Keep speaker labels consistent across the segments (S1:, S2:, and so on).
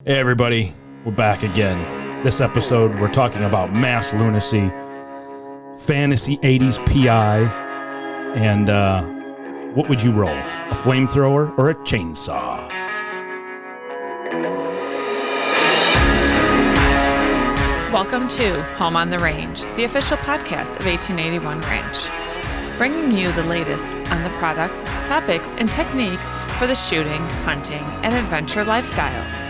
S1: Hey everybody, we're back again. This episode, we're talking about mass lunacy, fantasy 80s PI, and what would you roll? A flamethrower or a chainsaw?
S2: Welcome to Home on the Range, the official podcast of 1881 Ranch, bringing you the latest on the products, topics, and techniques for the shooting, hunting, and adventure lifestyles.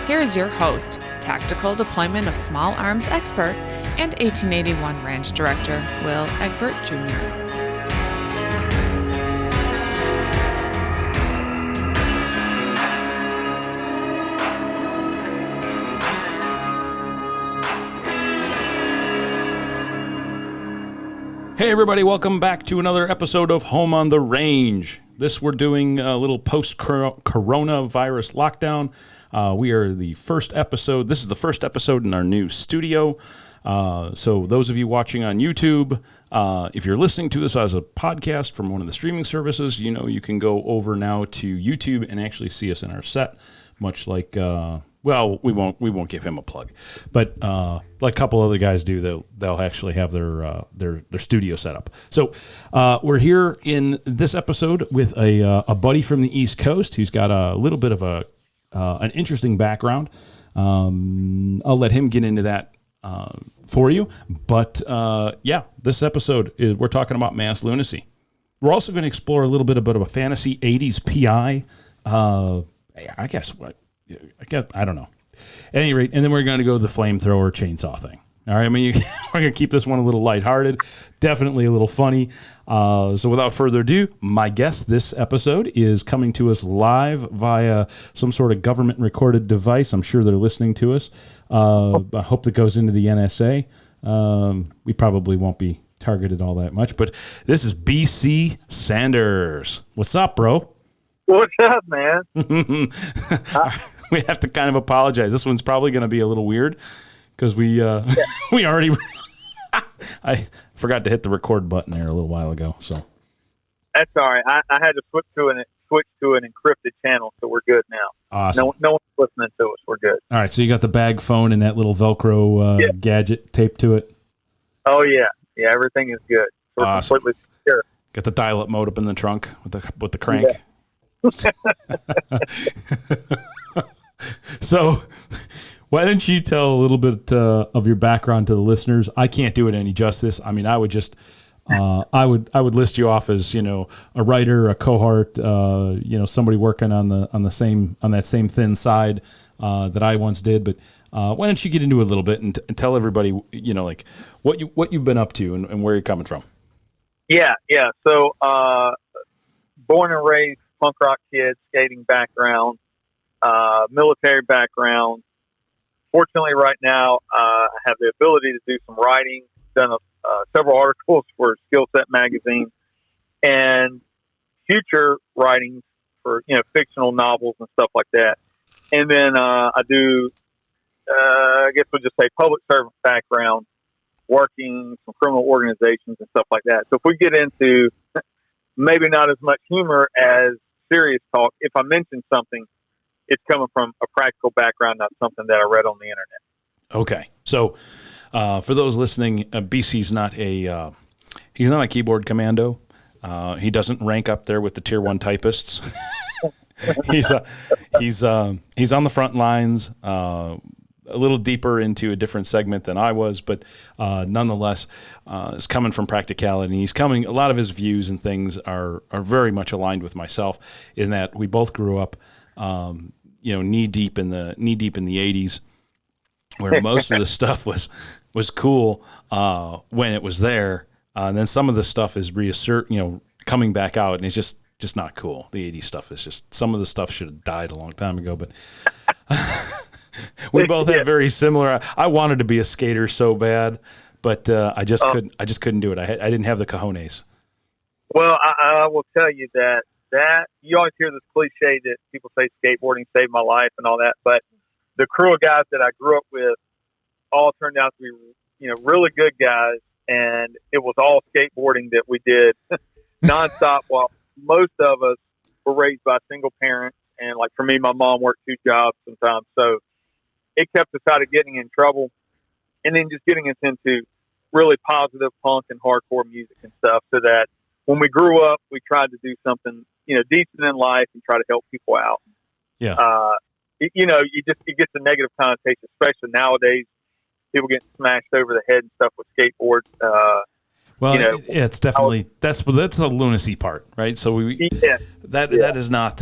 S2: Here is your host, Tactical Deployment of Small Arms expert and 1881 Ranch Director, Will Egbert Jr.
S1: Hey everybody, welcome back to another episode of Home on the Range. This we're doing a little post-coronavirus lockdown. We are the first episode. This is the first episode in our new studio. So those of you watching on YouTube, if you're listening to this as a podcast from one of the streaming services, you know you can go over now to YouTube and actually see us in our set, much like well, we won't give him a plug, but like a couple other guys do, they'll actually have their studio set up. So we're here in this episode with a buddy from the East Coast who's got a little bit of an interesting background. I'll let him get into that for you. But yeah, this episode we're talking about mass lunacy. We're also going to explore a little bit about a fantasy 80s PI. I don't know. At any rate, and then we're going to go to the flamethrower chainsaw thing. All right, we're going to keep this one a little lighthearted, definitely a little funny. So without further ado, my guest this episode is coming to us live via some sort of government-recorded device. I'm sure they're listening to us. I hope that goes into the NSA. We probably won't be targeted all that much, but this is BC Sanders. What's up, bro?
S3: What's up, man?
S1: We have to kind of apologize. This one's probably going to be a little weird because we already I forgot to hit the record button there a little while ago. So
S3: that's all right. I had to switch to an encrypted channel, so we're good now.
S1: Awesome.
S3: No one's listening to us. We're good.
S1: All right. So you got the bag phone and that little Velcro gadget taped to it.
S3: Oh yeah, everything is good. We're
S1: awesome.
S3: Completely secure.
S1: Got the dial-up mode up in the trunk with the crank.
S3: Yeah.
S1: So why don't you tell a little bit of your background to the listeners? I can't do it any justice. I mean, I would just I would list you off as, a writer, a cohort, somebody working on that same thin side that I once did. But why don't you get into it a little bit and tell everybody, like what you've been up to and where you're coming from?
S3: Yeah. So born and raised punk rock kid, skating background, military background. Fortunately, right now, I have the ability to do some writing. Done several articles for Skill Set magazine, and future writings for fictional novels and stuff like that. And then I do, I guess we'll just say, public servant background, working some criminal organizations and stuff like that. So if we get into maybe not as much humor as serious talk, if I mention something, it's coming from a practical background, not something that I read on the internet.
S1: Okay. So for those listening, BC's he's not a keyboard commando. He doesn't rank up there with the tier 1 typists. He's on the front lines, a little deeper into a different segment than I was, but nonetheless, is coming from practicality. He's a lot of his views and things are very much aligned with myself in that we both grew up, knee deep in the 80s, where most of the stuff was cool when it was there, and then some of the stuff is coming back out, and it's just not cool. The 80s stuff is just, some of the stuff should have died a long time ago, but we both have very similar. I wanted to be a skater so bad, but I just couldn't do it. I didn't have the cojones.
S3: Well, I will tell you that you always hear this cliche that people say skateboarding saved my life and all that, but the crew of guys that I grew up with all turned out to be, really good guys, and it was all skateboarding that we did nonstop. While most of us were raised by single parents, and like for me, my mom worked 2 jobs sometimes, so it kept us out of getting in trouble, and then just getting us into really positive punk and hardcore music and stuff, so that when we grew up, we tried to do something, decent in life and try to help people out.
S1: Yeah.
S3: You get the negative connotation, especially nowadays. People getting smashed over the head and stuff with skateboards.
S1: It's definitely that's the lunacy part, right? So that is not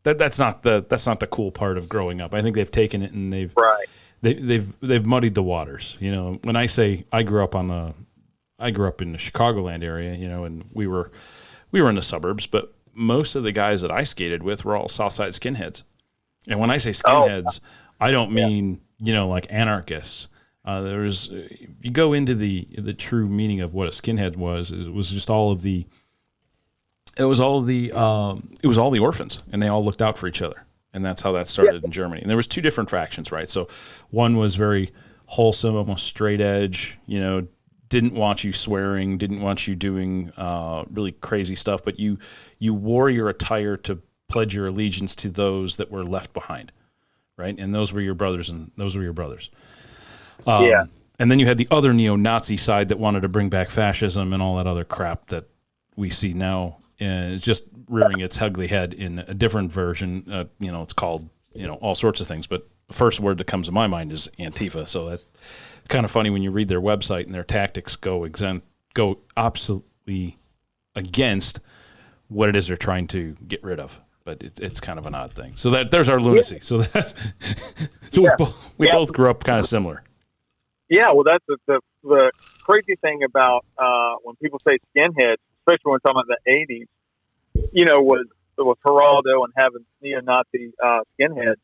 S1: that's not the cool part of growing up. I think they've taken it and they've muddied the waters. When I say I grew up in the Chicagoland area, and we were in the suburbs, but most of the guys that I skated with were all Southside skinheads. And when I say skinheads, I don't mean like anarchists. You go into the true meaning of what a skinhead was. It was just all the orphans, and they all looked out for each other, and that's how that started in Germany. And there was two different factions, right? So one was very wholesome, almost straight edge. Didn't want you swearing, didn't want you doing really crazy stuff, but you wore your attire to pledge your allegiance to those that were left behind, right? And those were your brothers, And then you had the other neo-Nazi side that wanted to bring back fascism and all that other crap that we see now. And it's just rearing its ugly head in a different version. It's called, all sorts of things. But the first word that comes to my mind is Antifa. So that's kind of funny when you read their website and their tactics go absolutely against what it is they're trying to get rid of. But it's kind of an odd thing. So there's our lunacy. So we both grew up kind of similar.
S3: Yeah, well, that's the crazy thing about when people say skinheads, especially when we're talking about the 80s, was Geraldo and having neo-Nazi skinheads,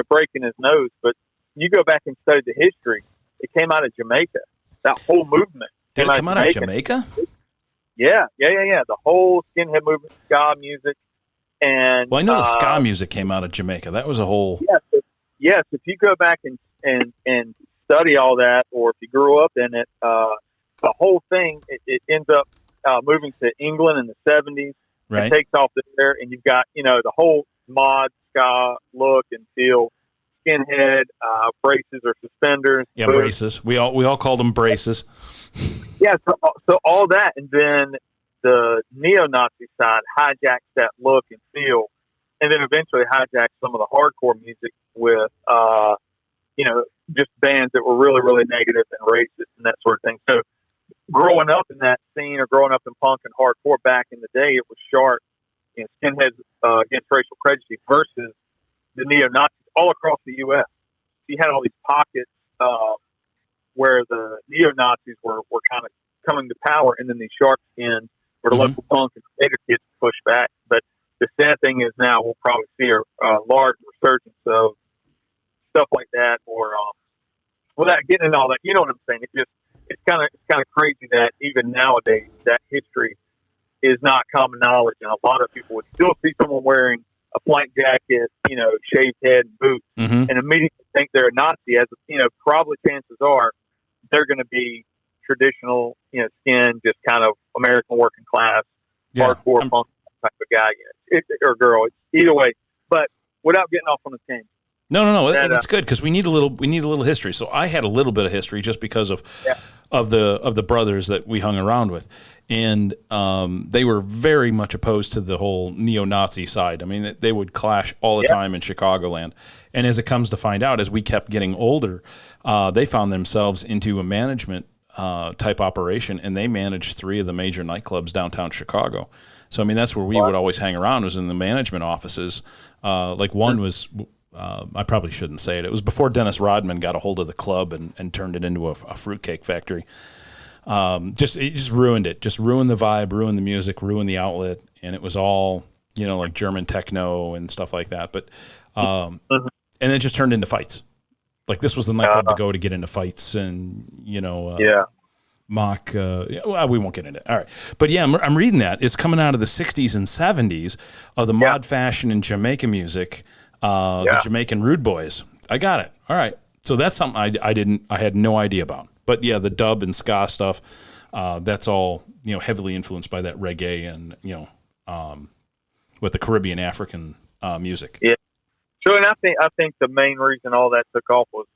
S3: breaking his nose. But you go back and study the history, it came out of Jamaica. That whole movement.
S1: Did it come out of Jamaica?
S3: Yeah. The whole skinhead movement, ska music. And
S1: I know the ska music came out of Jamaica. That was a whole...
S3: Yes, if you go back and study all that, or if you grew up in it, the whole thing, it ends up moving to England in the 70s.
S1: Right.
S3: It takes off there, and you've got, the whole mod ska look and feel, skinhead, braces or suspenders.
S1: Yeah, boots. Braces. We all called them braces.
S3: Yeah, so all that, and then the neo-Nazi side hijacks that look and feel, and then eventually hijacks some of the hardcore music with, just bands that were really, really negative and racist and that sort of thing. So growing up in that scene, or growing up in punk and hardcore back in the day, it was sharp, skinheads against racial prejudice versus the neo-Nazis all across the U.S. You had all these pockets where the neo-Nazis were kind of coming to power, and then these sharp skins where the local punk and skater kids pushed back. But the sad thing is now we'll probably see a large resurgence of stuff like that, or without getting into all that, you know what I'm saying? It's kind of crazy that even nowadays that history is not common knowledge, and a lot of people would still see someone wearing a flak jacket, shaved head, and boots, and immediately think they're a Nazi. As probably chances are they're going to be traditional, skin, just kind of American working class, hardcore punk type of guy, or girl. It's either way, but without getting off on the tangent.
S1: No. That's good, because we need a little history. So I had a little bit of history just because of the brothers that we hung around with, and they were very much opposed to the whole neo-Nazi side. I mean, they would clash all the time in Chicagoland. And as it comes to find out, as we kept getting older, they found themselves into a management type operation, and they managed 3 of the major nightclubs downtown Chicago. So I mean, that's where we would always hang around, was in the management offices. Like one was. I probably shouldn't say it. It was before Dennis Rodman got a hold of the club and turned it into a fruitcake factory. It just ruined it. Just ruined the vibe, ruined the music, ruined the outlet, and it was all like German techno and stuff like that. But and it just turned into fights. Like this was the nightclub to go to get into fights, and mock. We won't get into it. All right, but yeah, I'm reading that it's coming out of the '60s and '70s of the mod fashion and Jamaica music. The Jamaican Rude Boys. I got it. All right. So that's something I had no idea about. But yeah, the dub and ska stuff, that's all, heavily influenced by that reggae and, with the Caribbean African music.
S3: Yeah. So, and I think the main reason all that took off was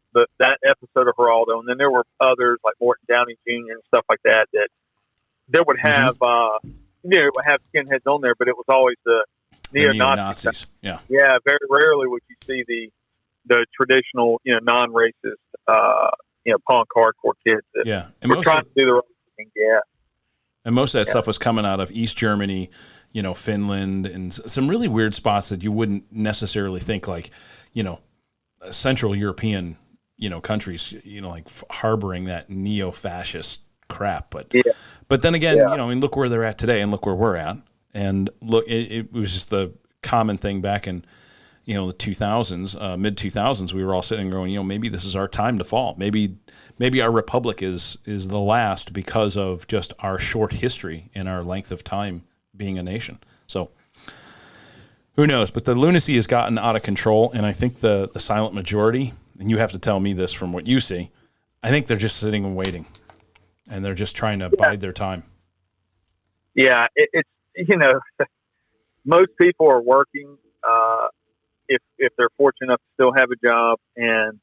S3: that episode of Geraldo, and then there were others like Morton Downey Jr. and stuff like that would have would have skinheads on there, but it was always the
S1: neo-Nazis. Yeah,
S3: very rarely would you see the traditional non-racist punk hardcore kids that
S1: and
S3: were trying to do the right thing. Yeah,
S1: and most of that stuff was coming out of East Germany, Finland, and some really weird spots that you wouldn't necessarily think, like, Central European, countries, like harboring that neo-fascist crap. But then again, look where they're at today and look where we're at. And look, it was just the common thing back in, the 2000s, mid 2000s. We were all sitting going, maybe this is our time to fall. Maybe our republic is the last because of just our short history and our length of time being a nation. So who knows? But the lunacy has gotten out of control, and I think the silent majority, and you have to tell me this from what you see, I think they're just sitting and waiting, and they're just trying to bide their time.
S3: Yeah, it's most people are working if they're fortunate enough to still have a job, and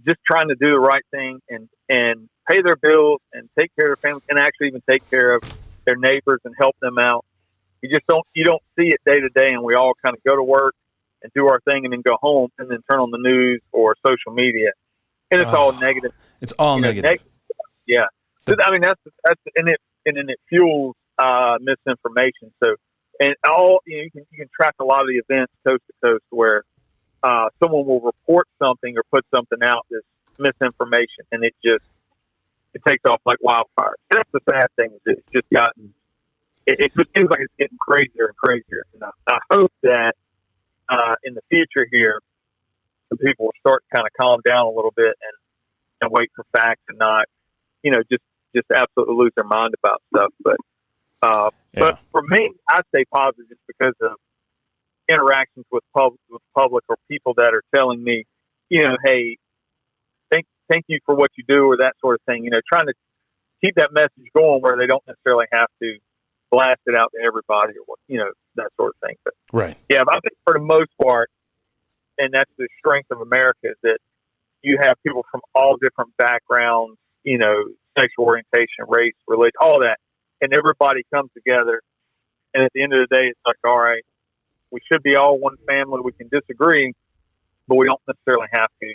S3: just trying to do the right thing and pay their bills and take care of their family, and actually even take care of their neighbors and help them out. You don't see it day to day, and we all kind of go to work and do our thing and then go home and then turn on the news or social media, and it's all negative.
S1: It's all negative.
S3: Yeah. I mean, that's and it fuels misinformation. So, and you can track a lot of the events coast to coast where someone will report something or put something out that's misinformation, and it takes off like wildfire. And that's the sad thing, is it's just gotten. It just seems like it's getting crazier and crazier. And I hope that in the future here, some people will start to kind of calm down a little bit and wait for facts and not, just absolutely lose their mind about stuff. But for me, I stay positive just because of interactions with public or people that are telling me, hey, thank you for what you do, or that sort of thing. Trying to keep that message going where they don't necessarily have to blast it out to everybody, or that sort of thing. But
S1: right,
S3: yeah, but I think for the most part, and that's the strength of America, is that you have people from all different backgrounds, sexual orientation, race, religion, all that, and everybody comes together. And at the end of the day, it's like, all right, we should be all one family. We can disagree, but we don't necessarily have to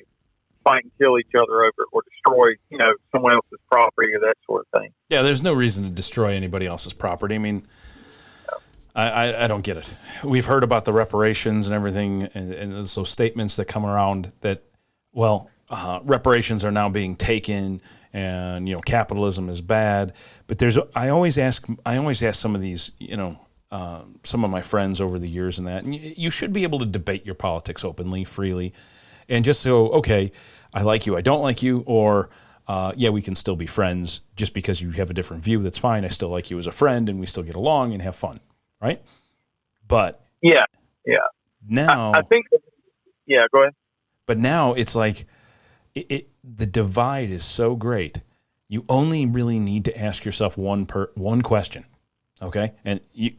S3: fight and kill each other over it or destroy, someone else's property or that sort of thing.
S1: Yeah, there's no reason to destroy anybody else's property. I mean, I don't get it. We've heard about the reparations and everything, and those statements that come around that, reparations are now being taken, and capitalism is bad. But I always ask some of these, some of my friends over the years, and that, and you should be able to debate your politics openly, freely, and just so, okay, I like you, I don't like you, or we can still be friends just because you have a different view. That's fine. I still like you as a friend, and we still get along and have fun, right? But now
S3: I think, go ahead.
S1: But now it's like the divide is so great. You only really need to ask yourself one question, okay? And you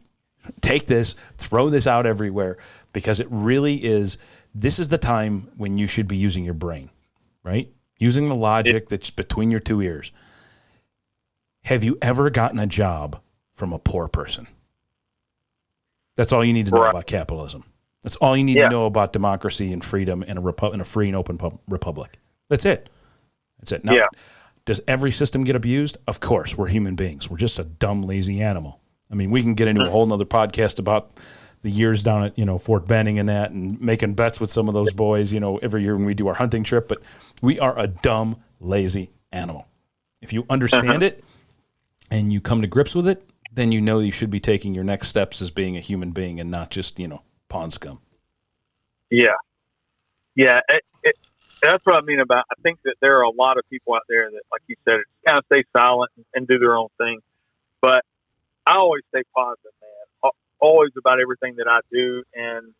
S1: take this, throw this out everywhere, because it really is. This is the time when you should be using your brain, right? Using the logic that's between your two ears. Have you ever gotten a job from a poor person? That's all you need to know about capitalism. That's all you need to know about democracy and freedom and a free and open republic. That's it. Now, does every system get abused? Of course. We're human beings. We're just a dumb, lazy animal. I mean, we can get into a whole nother podcast about the years down at, Fort Benning and that, and making bets with some of those boys, every year when we do our hunting trip. But we are a dumb, lazy animal. If you understand it and you come to grips with it, then you know you should be taking your next steps as being a human being and not just, pond scum.
S3: Yeah. Yeah. That's what I mean about, I think that there are a lot of people out there that, like you said, kind of stay silent and do their own thing. But I always stay positive, man. Always about everything that I do, and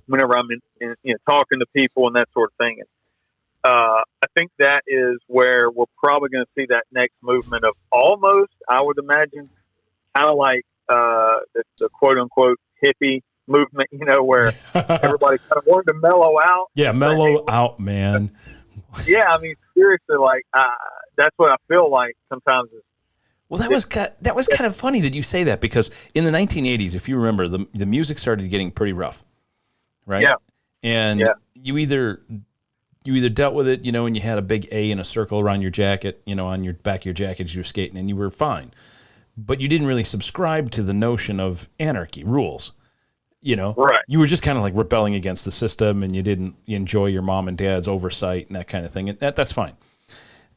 S3: whenever I'm in talking to people and that sort of thing. And I think that is where we're probably going to see that next movement of almost, I would imagine, kind of like the quote unquote hippie movement, where everybody kind of wanted to mellow out.
S1: Yeah, mellow out, man.
S3: Yeah, I mean, seriously, that's what I feel like sometimes.
S1: Well, that was kind of funny that you say that, because in the 1980s, if you remember, the music started getting pretty rough, right?
S3: Yeah.
S1: And you either dealt with it, and you had a big A in a circle around your jacket, on your back of your jacket as you were skating, and you were fine. But you didn't really subscribe to the notion of anarchy, rules.
S3: Right.
S1: You were just kind of like rebelling against the system, and you didn't enjoy your mom and dad's oversight and that kind of thing. And that's fine.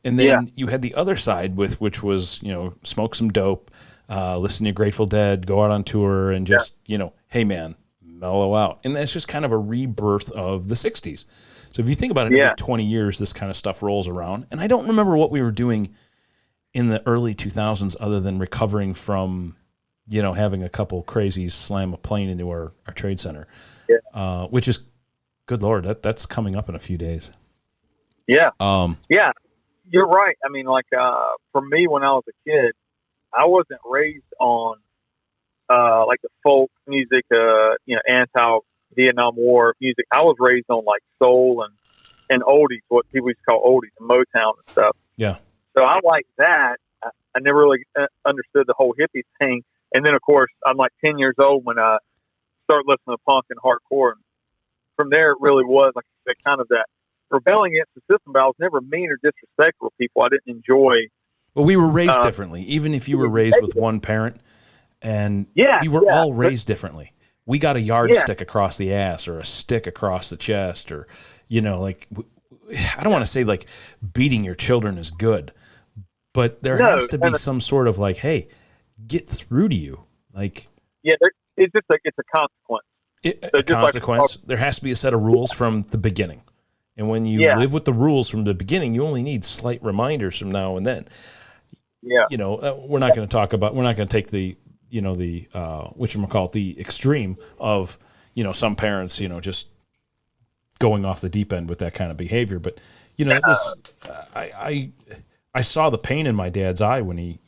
S1: And then you had the other side, which was, smoke some dope, listen to Grateful Dead, go out on tour, and just, hey, man, mellow out. And that's just kind of a rebirth of the 60s. So if you think about it, every 20 years, this kind of stuff rolls around. And I don't remember what we were doing in the early 2000s other than recovering from, having a couple crazies slam a plane into our trade center, which is, good Lord, that's coming up in a few days.
S3: Yeah. Yeah. You're right. I mean, for me, when I was a kid, I wasn't raised on, the folk music, anti-Vietnam War music. I was raised on, soul and oldies, what people used to call oldies, and Motown and stuff.
S1: Yeah.
S3: So I like that. I never really understood the whole hippie thing. And then, of course, I'm 10 years old when I started listening to punk and hardcore. And from there, it really was, kind of that rebelling against the system, but I was never mean or disrespectful to people. I didn't enjoy.
S1: Well, we were raised differently, even if you were raised with one parent, and we were all raised differently. We got a yardstick across the ass or a stick across the chest, or, I don't want to say beating your children is good, but there has to be some sort of hey, get through to you. It's
S3: just it's a consequence.
S1: A consequence. There has to be a set of rules from the beginning. And when you live with the rules from the beginning, you only need slight reminders from now and then.
S3: Yeah.
S1: We're not going to take the, the extreme of, some parents, just going off the deep end with that kind of behavior. But, it was, I saw the pain in my dad's eye when he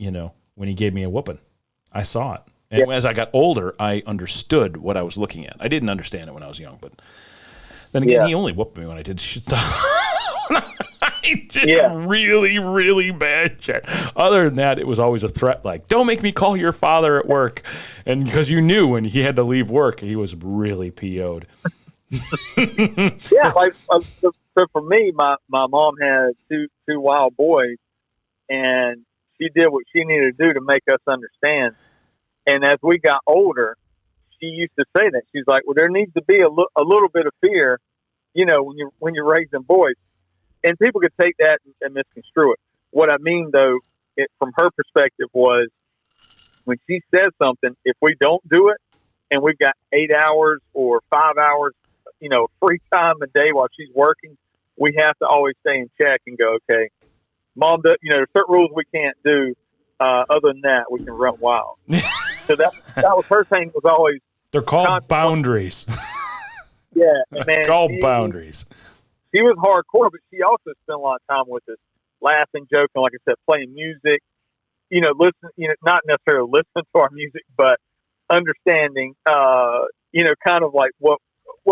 S1: gave me a whooping. I saw it. And as I got older, I understood what I was looking at. I didn't understand it when I was young, but then again, he only whooped me when I did shit stuff. I did really, really bad shit. Other than that, it was always a threat, don't make me call your father at work. And because you knew when he had to leave work, he was really PO'd.
S3: So for me, my mom had two wild boys, and she did what she needed to do to make us understand. And as we got older, she used to say that. She's like, well, there needs to be a little bit of fear, when you're raising boys. And people could take that and misconstrue it. What I mean, though, from her perspective was, when she says something, if we don't do it and we've got 8 hours or 5 hours, free time a day while she's working, we have to always stay in check and go, okay, Mom, there's certain rules we can't do. Other than that, we can run wild. So that was her thing, was always.
S1: They're called boundaries.
S3: Yeah, man.
S1: Called boundaries.
S3: She was hardcore, but she also spent a lot of time with us, laughing, joking, like I said, playing music. Not necessarily listening to our music, but understanding, kind of like what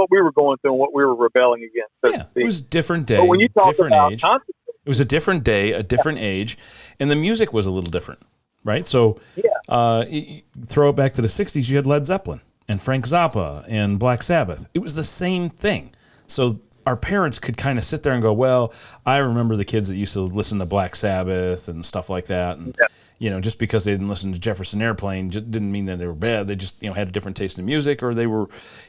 S3: we were going through and what we were rebelling against.
S1: It was a different day, when you talk different about age. It was a different day, a different age, and the music was a little different, right? So, throw it back to the 60s, you had Led Zeppelin and Frank Zappa and Black Sabbath. It was the same thing. So our parents could kind of sit there and go, well, I remember the kids that used to listen to Black Sabbath and stuff like that. And, just because they didn't listen to Jefferson Airplane just didn't mean that they were bad. They just, had a different taste in music, or they were,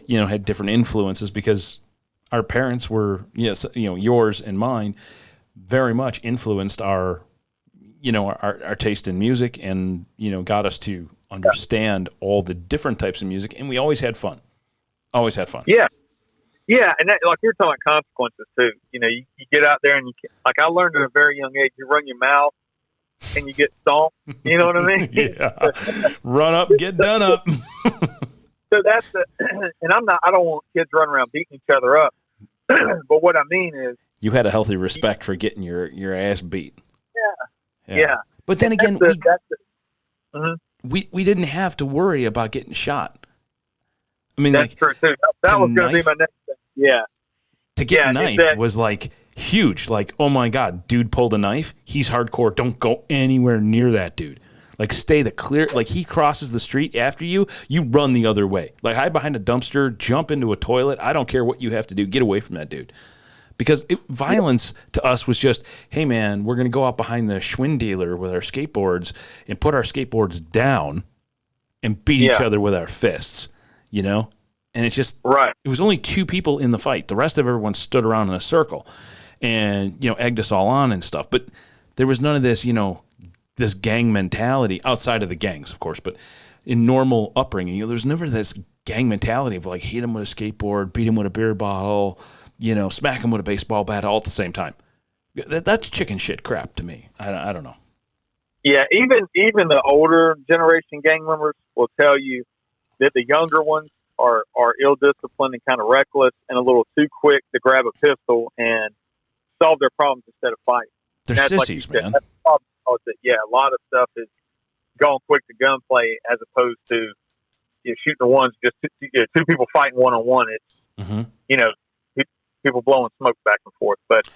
S1: had different influences, because our parents were, yours and mine, very much influenced our taste in music, and, got us to understand all the different types of music. And we always had fun. Always had fun.
S3: Yeah. Yeah, and that, you're talking about consequences too. You get out there and I learned at a very young age, you run your mouth and you get stomped. You know what I mean?
S1: Yeah. Run up, get done up.
S3: So that's and I don't want kids running around beating each other up. But what I mean is, you
S1: had a healthy respect for getting your ass beat.
S3: Yeah.
S1: But then again, we didn't have to worry about getting shot. I mean,
S3: that's true too. That was going to be my next thing. Yeah.
S1: To get knifed was like huge. Like, oh my God, dude pulled a knife. He's hardcore. Don't go anywhere near that dude. Like, stay the clear. Like, he crosses the street after you, you run the other way. Like, hide behind a dumpster, jump into a toilet. I don't care what you have to do. Get away from that dude. Because violence to us was just, hey, man, we're going to go out behind the Schwinn dealer with our skateboards and put our skateboards down and beat each other with our fists, you know? And it's just, it was only 2 people in the fight. The rest of everyone stood around in a circle and, you know, egged us all on and stuff. But there was none of this, you know, this gang mentality outside of the gangs, of course. But in normal upbringing, you know, there's never this gang mentality of like hit him with a skateboard, beat him with a beer bottle, you know, smack him with a baseball bat all at the same time. That's chicken shit crap to me. I don't know.
S3: Yeah, even the older generation gang members will tell you that the younger ones are ill-disciplined and kind of reckless and a little too quick to grab a pistol and solve their problems instead of fighting.
S1: They're sissies, like man.
S3: That's the problem. A lot of stuff is going quick to gunplay as opposed to shooting the ones, just 2 people fighting one-on-one. It's, you know, people blowing smoke back and forth. But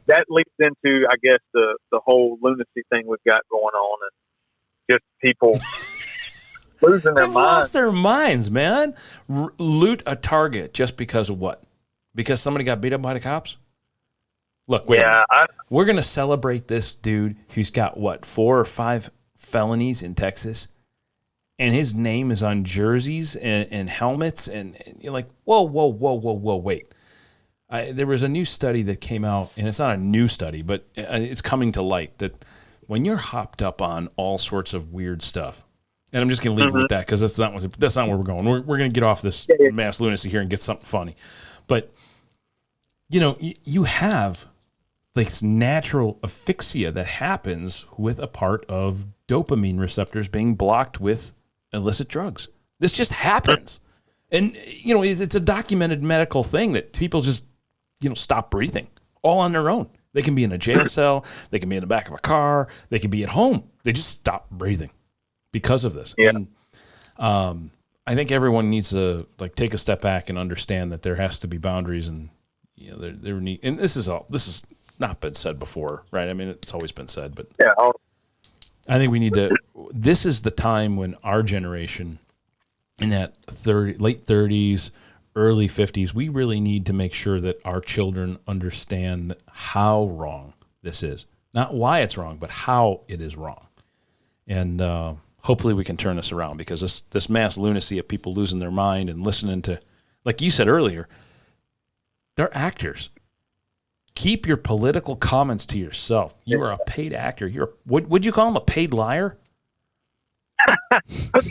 S3: that leads into, I guess, the whole lunacy thing we've got going on and just people losing their minds.
S1: Lost their minds, man. Loot a Target just because of what? Because somebody got beat up by the cops? Look, we're going to celebrate this dude who's got, what, 4 or 5 felonies in Texas? And his name is on jerseys and helmets. And you're like, whoa, wait. There was a new study that came out, and it's not a new study, but it's coming to light that when you're hopped up on all sorts of weird stuff, and I'm just going to leave it with that because that's not where we're going. We're going to get off this mass lunacy here and get something funny. But, you know, you have this natural asphyxia that happens with a part of dopamine receptors being blocked with illicit drugs. This just happens. And, you know, it's a documented medical thing that people just, you know, stop breathing all on their own. They can be in a jail cell. They can be in the back of a car. They can be at home. They just stop breathing because of this.
S3: Yeah.
S1: And I think everyone needs to like take a step back and understand that there has to be boundaries, and you know, there need. And this is not been said before, right? I mean, it's always been said, but I think we need to. This is the time when our generation, in that late 30s, early 50s, we really need to make sure that our children understand how wrong this is. Not why it's wrong, but how it is wrong. And hopefully we can turn this around, because this mass lunacy of people losing their mind and listening to, like you said earlier, they're actors. Keep your political comments to yourself. You are a paid actor. Would you call him a paid liar?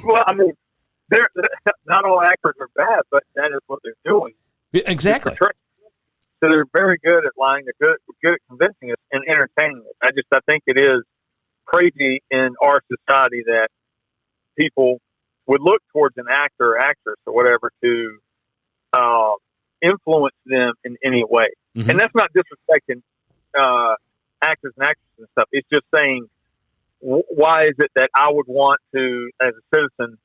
S3: Well, I mean, not all actors are bad, but that is what they're doing.
S1: Exactly.
S3: So they're very good at lying. They're good at convincing us and entertaining us. I think it is crazy in our society that people would look towards an actor or actress or whatever to influence them in any way. Mm-hmm. And that's not disrespecting actors and actresses and stuff. It's just saying, why is it that I would want to, as a citizen,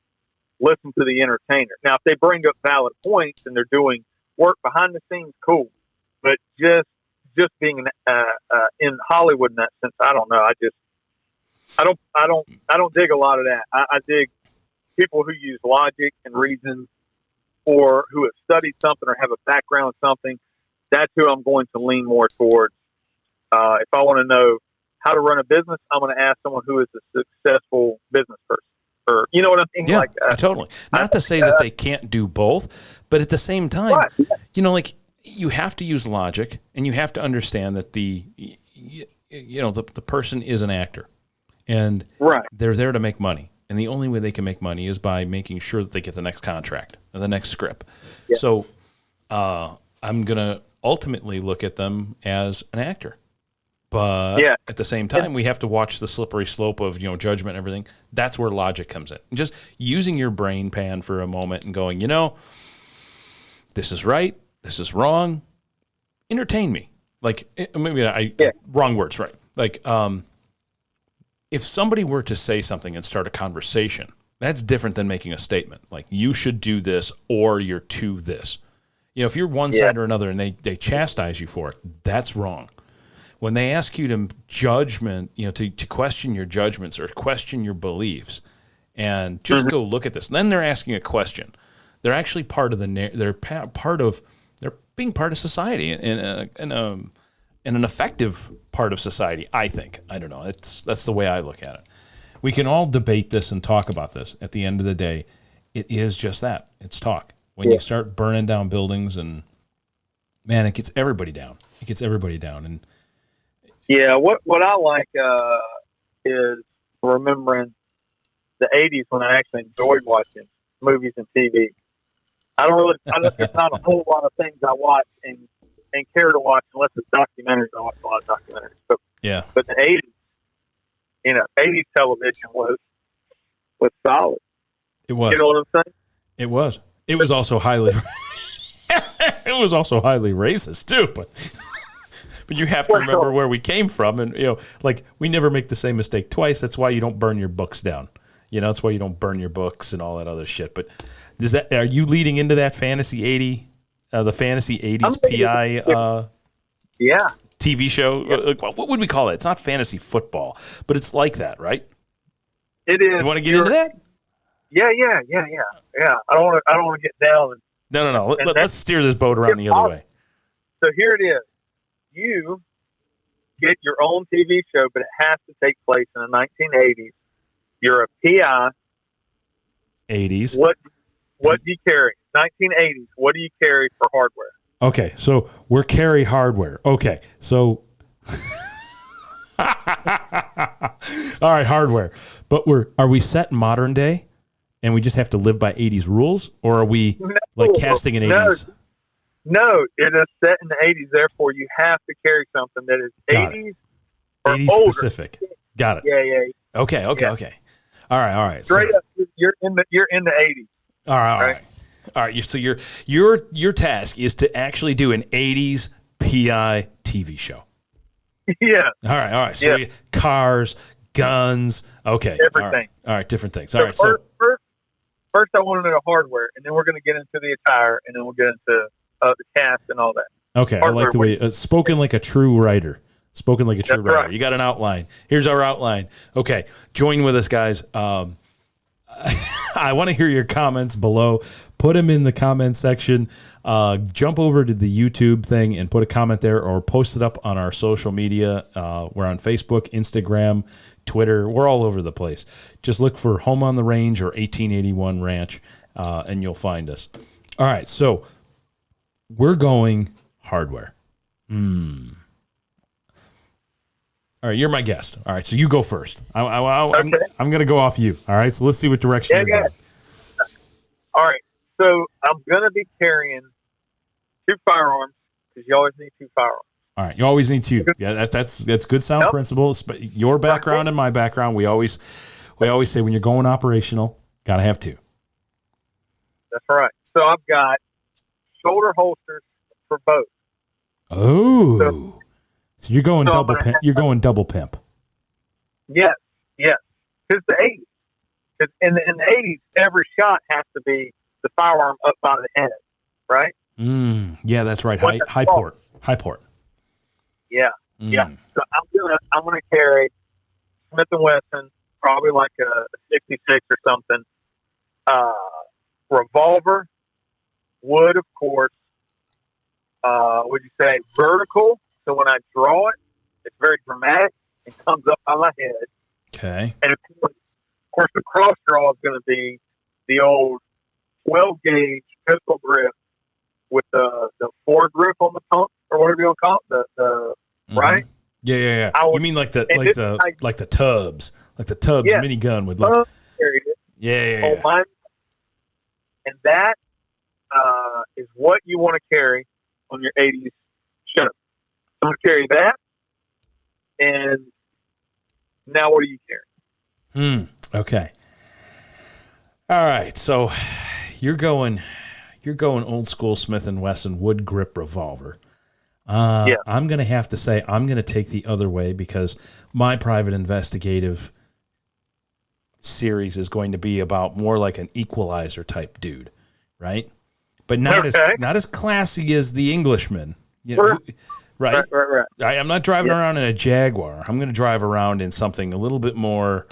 S3: listen to the entertainer? Now, if they bring up valid points and they're doing work behind the scenes, cool. But just being in Hollywood in that sense, I don't know. I don't dig a lot of that. I dig people who use logic and reason, or who have studied something or have a background in something. That's who I'm going to lean more towards. If I want to know how to run a business, I'm going to ask someone who is a successful business person. Or, you know what I'm thinking?
S1: Yeah,
S3: like,
S1: totally. Not to say that they can't do both, but at the same time, you know, like, you have to use logic, and you have to understand that the person is an actor, and they're there to make money. And the only way they can make money is by making sure that they get the next contract or the next script. Yeah. So I'm going to ultimately look at them as an actor. But at the same time, we have to watch the slippery slope of, you know, judgment and everything. That's where logic comes in. Just using your brain pan for a moment and going, you know, this is right, this is wrong. Entertain me. Like, maybe wrong words, right? Like, if somebody were to say something and start a conversation That's different than making a statement. Like, you should do this or you're to this. You know, if you're one side or another and they chastise you for it, that's wrong. When they ask you to to question your judgments or question your beliefs and just go look at this, and then they're asking a question. They're actually part of they're being part of society in an effective part of society, I think. I don't know. That's the way I look at it. We can all debate this and talk about this. At the end of the day, it is just that. It's talk. When you start burning down buildings and, man, it gets everybody down. It gets everybody down. And
S3: yeah, what I like is remembering the 80s when I actually enjoyed watching movies and TV. There's not a whole lot of things I watch and care to watch unless it's documentaries. I watch a lot of documentaries. But the 80s, 80s television was solid.
S1: It was.
S3: You know what I'm saying?
S1: It was. It was also highly racist too, but you have to remember where we came from, and we never make the same mistake twice. That's why you don't burn your books down. That's why you don't burn your books and all that other shit. But are you leading into that fantasy 80s PI TV show? What would we call it? It's not fantasy football, but it's like that, right?
S3: It is.
S1: You want to get into that?
S3: Yeah. I don't want to get down.
S1: No. Let's steer this boat around the other way.
S3: So here it is. You get your own TV show, but it has to take place in the 1980s. You're a PI.
S1: 80s.
S3: What do you carry? 1980s. What do you carry for hardware?
S1: Okay, so we're carry hardware. Okay, so all right, hardware. But are we set modern day, and we just have to live by 80s rules, or are we casting an 80s?
S3: No, it is set in the 80s. Therefore, you have to carry something that is 80s or
S1: 80s
S3: older.
S1: specific. Got it.
S3: Yeah.
S1: Okay. All right.
S3: Straight up, you're in the 80s.
S1: All right. So your task is to actually do an 80s PI TV show.
S3: Yeah.
S1: All right. So cars, guns. Okay.
S3: Everything.
S1: All right. Different things.
S3: So
S1: all right.
S3: First, I want to know the hardware, and then we're going to get into the attire, and then we'll get into the cast and all that.
S1: Okay.
S3: Hardware,
S1: I like the way spoken like a true writer. Spoken like a true writer.
S3: Right.
S1: You got an outline. Here's our outline. Okay. Join with us, guys. I want to hear your comments below. Put them in the comment section. Jump over to the YouTube thing and put a comment there, or post it up on our social media. We're on Facebook, Instagram, Twitter. We're all over the place. Just look for Home on the Range or 1881 Ranch, and you'll find us. All right, so we're going hardware. All right, you're my guest. All right, so you go first. I'm going to go off you. All right, so let's see what direction you're going.
S3: All right, so I'm going to be carrying 2 firearms because you always need 2 firearms.
S1: All right, you always need 2. Yeah, that's good sound principles. But your background and my background, we always say when you're going operational, got to have 2.
S3: That's right. So I've got shoulder holsters for both.
S1: Oh. So you're going double pimp. You're going double pimp.
S3: Yes. Because the 80s. Because in the 80s, every shot has to be the firearm up by the head, right?
S1: Yeah, that's right. High port. Yeah.
S3: So I'm gonna carry Smith & Wesson, probably like a 66 or something. Revolver, wood, of course. Would you say vertical? So when I draw it, it's very dramatic. It comes up on my head.
S1: Okay.
S3: And of course, the cross draw is going to be the old 12 gauge pistol grip with the foregrip on the pump, or whatever you want to call it. The right?
S1: Yeah. You mean like the Tubbs, minigun with like. Yeah.
S3: On mine. And that is what you want to carry on your 80s show. I'm going to carry that. And now what do you carry?
S1: Okay. All right. So you're going old school Smith & Wesson wood grip revolver. I'm going to have to say I'm going to take the other way because my private investigative series is going to be about more like an Equalizer type dude, right? But not as classy as the Englishman, you know, right? I'm not driving around in a Jaguar. I'm going to drive around in something a little bit more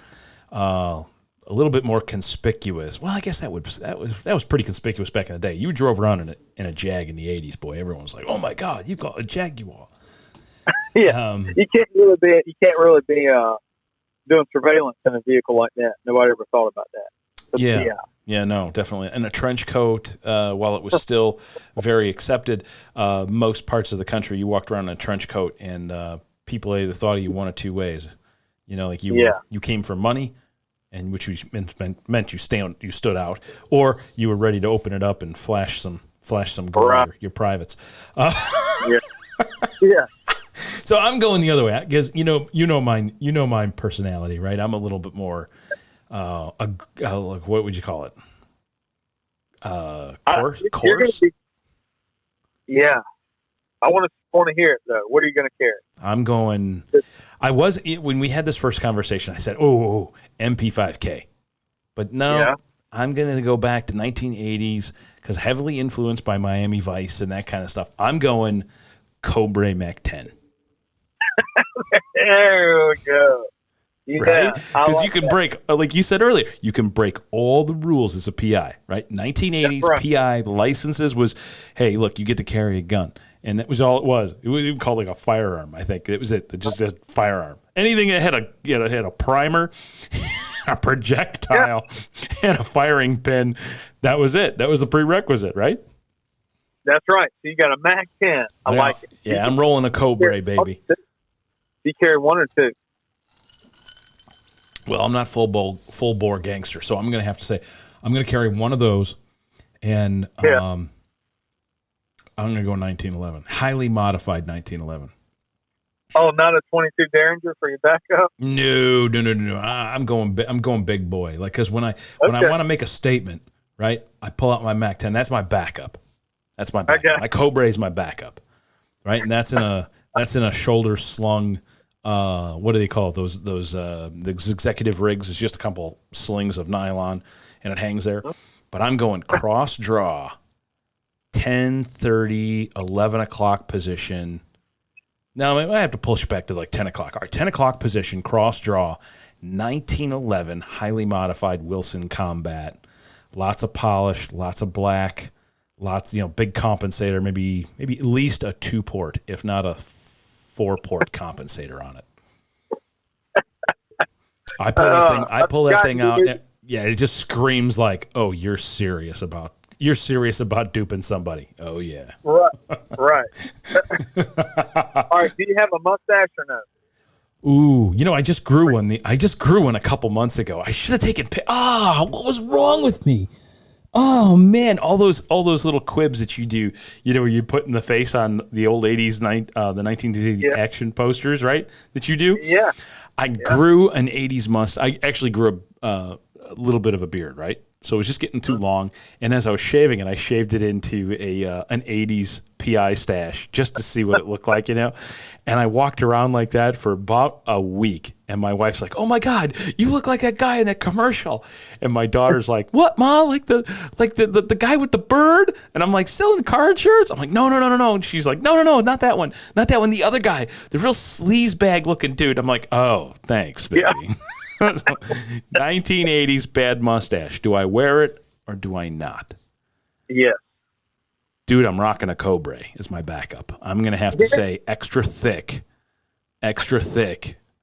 S1: conspicuous. Well, I guess that was pretty conspicuous back in the day. You drove around in a Jag in the '80s, boy. Everyone was like, "Oh my God, you've got a Jaguar."
S3: Yeah, you can't really be doing surveillance in a vehicle like that. Nobody ever thought about that. But
S1: yeah, no, definitely. And a trench coat, while it was still very accepted, most parts of the country, you walked around in a trench coat, and people either thought of you one of two ways. You know, like you came for money, and which meant you stood out, or you were ready to open it up and flash some gold, your privates.
S3: Yeah.
S1: So I'm going the other way because you know my personality, right? I'm a little bit more, what would you call it? Coarse.
S3: Yeah, I want to hear it though. What are you going to carry?
S1: I'm going. When we had this first conversation, I said, "Oh, MP5K," but no, I'm going to go back to 1980s because heavily influenced by Miami Vice and that kind of stuff. I'm going Cobra Mac 10.
S3: There we go. Yeah,
S1: right? Because you can break, like you said earlier, you can break all the rules as a PI, right? 1980s PI licenses was, hey, look, you get to carry a gun. And that was all it was. It was even called like a firearm, I think. It was just a firearm. Anything that had a primer, a projectile, and a firing pin, that was it. That was a prerequisite, right?
S3: That's right. So you got a Mac 10. I like it.
S1: Yeah, I'm rolling a Cobra, baby.
S3: You carry one or two?
S1: Well, I'm not full bore gangster, so I'm going to have to say I'm going to carry one of those, and I'm going to go 1911, highly modified 1911.
S3: Oh, not a 22 Derringer for your backup?
S1: No. I'm going big boy, like because when I want to make a statement, right, I pull out my Mac 10. That's my backup. That's my backup. Okay. My Cobra is my backup, right, and that's in a shoulder slung. What do they call it? Those executive rigs. It's just a couple slings of nylon, and it hangs there. But I'm going cross draw, 10:30, 11 o'clock position. Now I have to push back to like 10 o'clock. All right, 10 o'clock position, cross draw, 1911, highly modified Wilson Combat. Lots of polish, lots of black, lots, big compensator, maybe at least a 2-port, if not a 4-port compensator on it. I pull that thing out. Yeah, it just screams like, "Oh, you're serious about duping somebody." Oh yeah.
S3: Right. All right. Do you have a mustache or no?
S1: Ooh, I just grew one a couple months ago. I should have taken. What was wrong with me? Oh man, all those little quibs that you do, where you put in the face on the old 80s, the 1980 action posters, right? That you do.
S3: Yeah.
S1: I grew an 80s mustache. I actually grew a little bit of a beard, right? So it was just getting too long. And as I was shaving it, I shaved it into an 80s PI stash just to see what it looked like, And I walked around like that for about a week. And my wife's like, "Oh my God, you look like that guy in that commercial." And my daughter's like, "What, Ma? Like the guy with the bird?" And I'm like, "Selling car insurance?" I'm like, No. And she's like, No, not that one. Not that one. The other guy, the real sleazebag looking dude. I'm like, "Oh, thanks, baby." Yeah. 1980s bad mustache. Do I wear it or do I not?
S3: Yes.
S1: Dude, I'm rocking a Cobra as my backup. I'm going to have to say extra thick,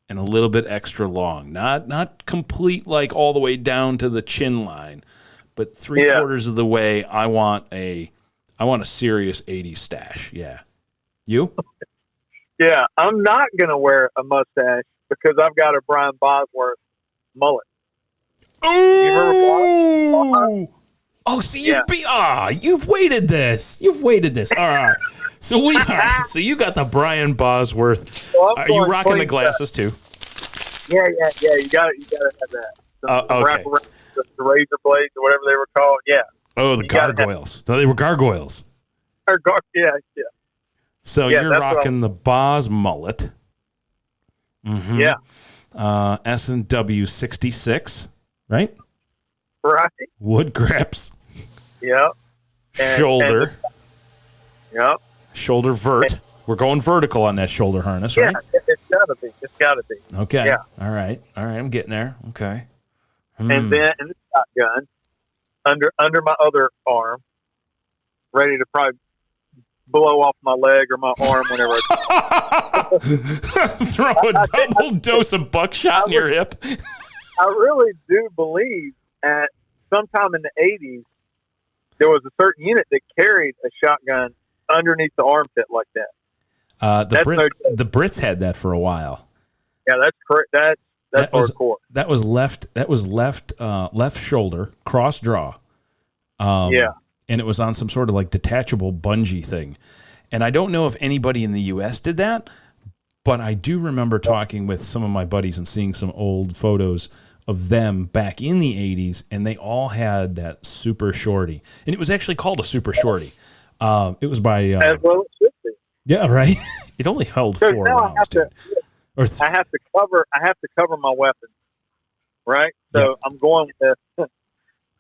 S1: and a little bit extra long. Not complete like all the way down to the chin line, but 3/4 of the way. I want a serious 80s stash. Yeah. You?
S3: Yeah, I'm not going to wear a mustache because I've got a Brian Bosworth mullet.
S1: Oh! Oh, see, you've waited this. All right. So so you got the Brian Bosworth.
S3: Well,
S1: are you rocking the glasses too?
S3: Yeah. You got to have that.
S1: Okay.
S3: The razor blades or whatever they were called. Yeah.
S1: Oh, the gargoyles. No, they were gargoyles.
S3: Yeah.
S1: So you're rocking the Boz mullet. Mm-hmm.
S3: Yeah.
S1: S&W 66. right?
S3: Right.
S1: Wood grips.
S3: Yep.
S1: Shoulder.
S3: Yep.
S1: Shoulder vert. We're going vertical on that shoulder harness, right?
S3: Yeah, it's gotta be. It's gotta be.
S1: Okay.
S3: Yeah.
S1: All right. I'm getting there. Okay.
S3: And then in the shotgun, under my other arm, ready to probably blow off my leg or my arm whenever
S1: throw a double dose of buckshot in your hip.
S3: I really do believe at sometime in the 80s, there was a certain unit that carried a shotgun underneath the armpit like that.
S1: The Brits had that for a while.
S3: Yeah, that's correct. That's hardcore.
S1: That was left shoulder cross draw. And it was on some sort of like detachable bungee thing. And I don't know if anybody in the U.S. did that, but I do remember talking with some of my buddies and seeing some old photos of them back in the 80s, and they all had that super shorty. And it was actually called a super shorty. It was by...
S3: as well it should be.
S1: Yeah, right? It only held 4 rounds.
S3: I have to cover my weapons, right? So
S1: yeah.
S3: I'm going with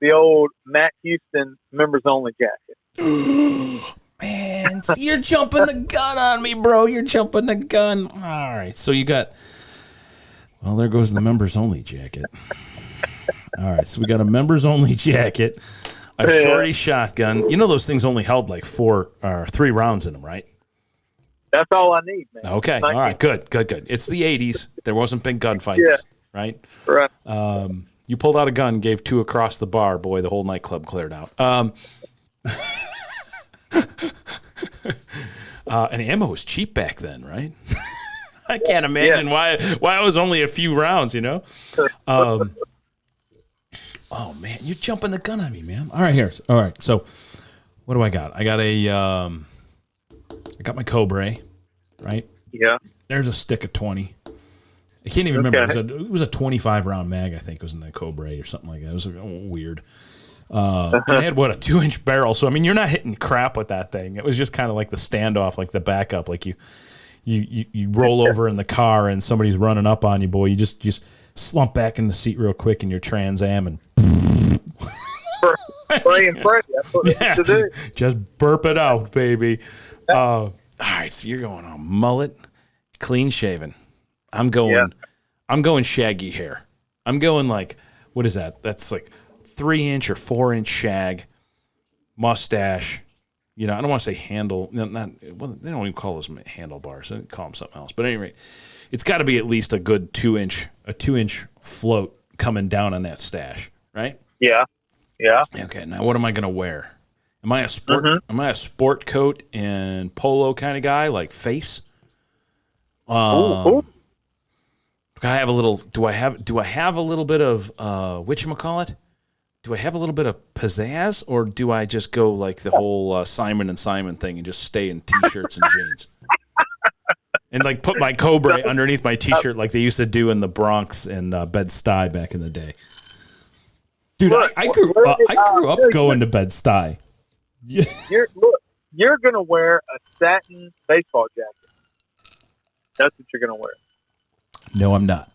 S3: the old Matt Houston members only jacket.
S1: Man, you're jumping the gun on me, bro. You're jumping the gun. All right, so you got... Well, there goes the members only jacket. All right, so we got a members only jacket, a shorty shotgun. You know those things only held like 3 rounds in them, right?
S3: That's all I need, man.
S1: Okay, all right, good. It's the 80s. There wasn't big gunfights, right?
S3: Right.
S1: You pulled out a gun, gave 2 across the bar. Boy, the whole nightclub cleared out. And ammo was cheap back then, right? I can't imagine why it was only a few rounds, you know? Oh, man, you're jumping the gun on me, man. All right, so what do I got? I got I got my Cobra, right?
S3: Yeah.
S1: There's a stick of 20. I can't even remember. It was a 25-round mag, I think, was in the Cobra or something like that. It was weird. And it had, a 2-inch barrel. So, I mean, you're not hitting crap with that thing. It was just kind of like the standoff, like the backup. Like you roll over in the car and somebody's running up on you, boy. You just slump back in the seat real quick in your Trans Am and...
S3: Spray and pray. That's what
S1: yeah, to do. Just burp it out, baby. All right, so you're going on mullet, clean shaven. I'm going shaggy hair. I'm going like, what is that? That's like 3-inch or 4-inch shag, mustache. You know, I don't want to say handle. They don't even call those handlebars. They call them something else. But at any rate, it's got to be at least a good 2-inch float coming down on that stash, right?
S3: Yeah. Yeah.
S1: Okay. Now, what am I going to wear? Am I a sport? Mm-hmm. Am I a sport coat and polo kind of guy, like face?
S3: Ooh.
S1: I have a little. Do I have a little bit of whatchamacallit? Do I have a little bit of pizzazz, or do I just go like the whole Simon and Simon thing and just stay in t-shirts and jeans, and like put my Cobra underneath my t-shirt like they used to do in the Bronx and Bed-Stuy back in the day? Dude, I grew up going to Bed-Stuy.
S3: You're gonna wear a satin baseball jacket. That's what you're gonna wear.
S1: No, I'm not.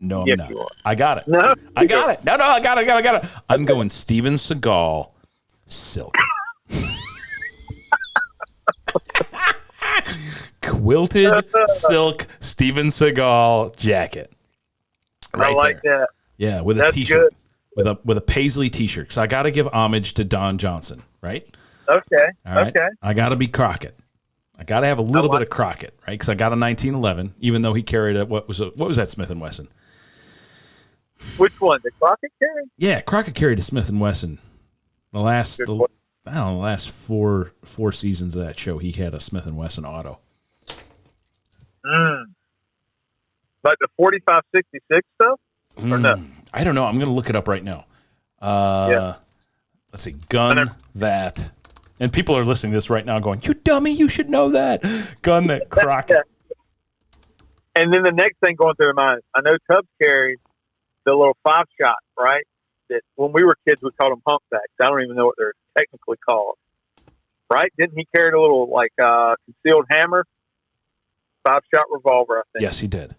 S1: No, I'm
S3: yes,
S1: not.
S3: You are.
S1: I got it.
S3: No,
S1: I got it. No, I got it. I'm going Steven Seagal silk. Quilted silk Steven Seagal jacket. Right
S3: I like
S1: there.
S3: that.
S1: Yeah, with
S3: That's
S1: a t-shirt.
S3: Good.
S1: With a paisley t-shirt. Because I got to give homage to Don Johnson, right?
S3: Okay.
S1: All right.
S3: Okay.
S1: I got to be Crockett. I got to have a little bit of Crockett, right? Because I got a 1911, even though he carried what was that Smith & Wesson?
S3: Which one? The Crockett carry?
S1: Yeah, Crockett carried a Smith & Wesson. The last 4 seasons of that show, he had a Smith & Wesson auto.
S3: Like the 4566 stuff? Or no?
S1: I don't know. I'm going to look it up right now. Let's see. Gun that. And people are listening to this right now going, you dummy, you should know that. Gun that Crockett.
S3: And then the next thing going through my mind, I know Tubbs carried the little 5-shot, right? That when we were kids, we called them humpbacks. I don't even know what they're technically called. Right? Didn't he carry a little, like, concealed hammer? 5-shot revolver, I think.
S1: Yes, he did.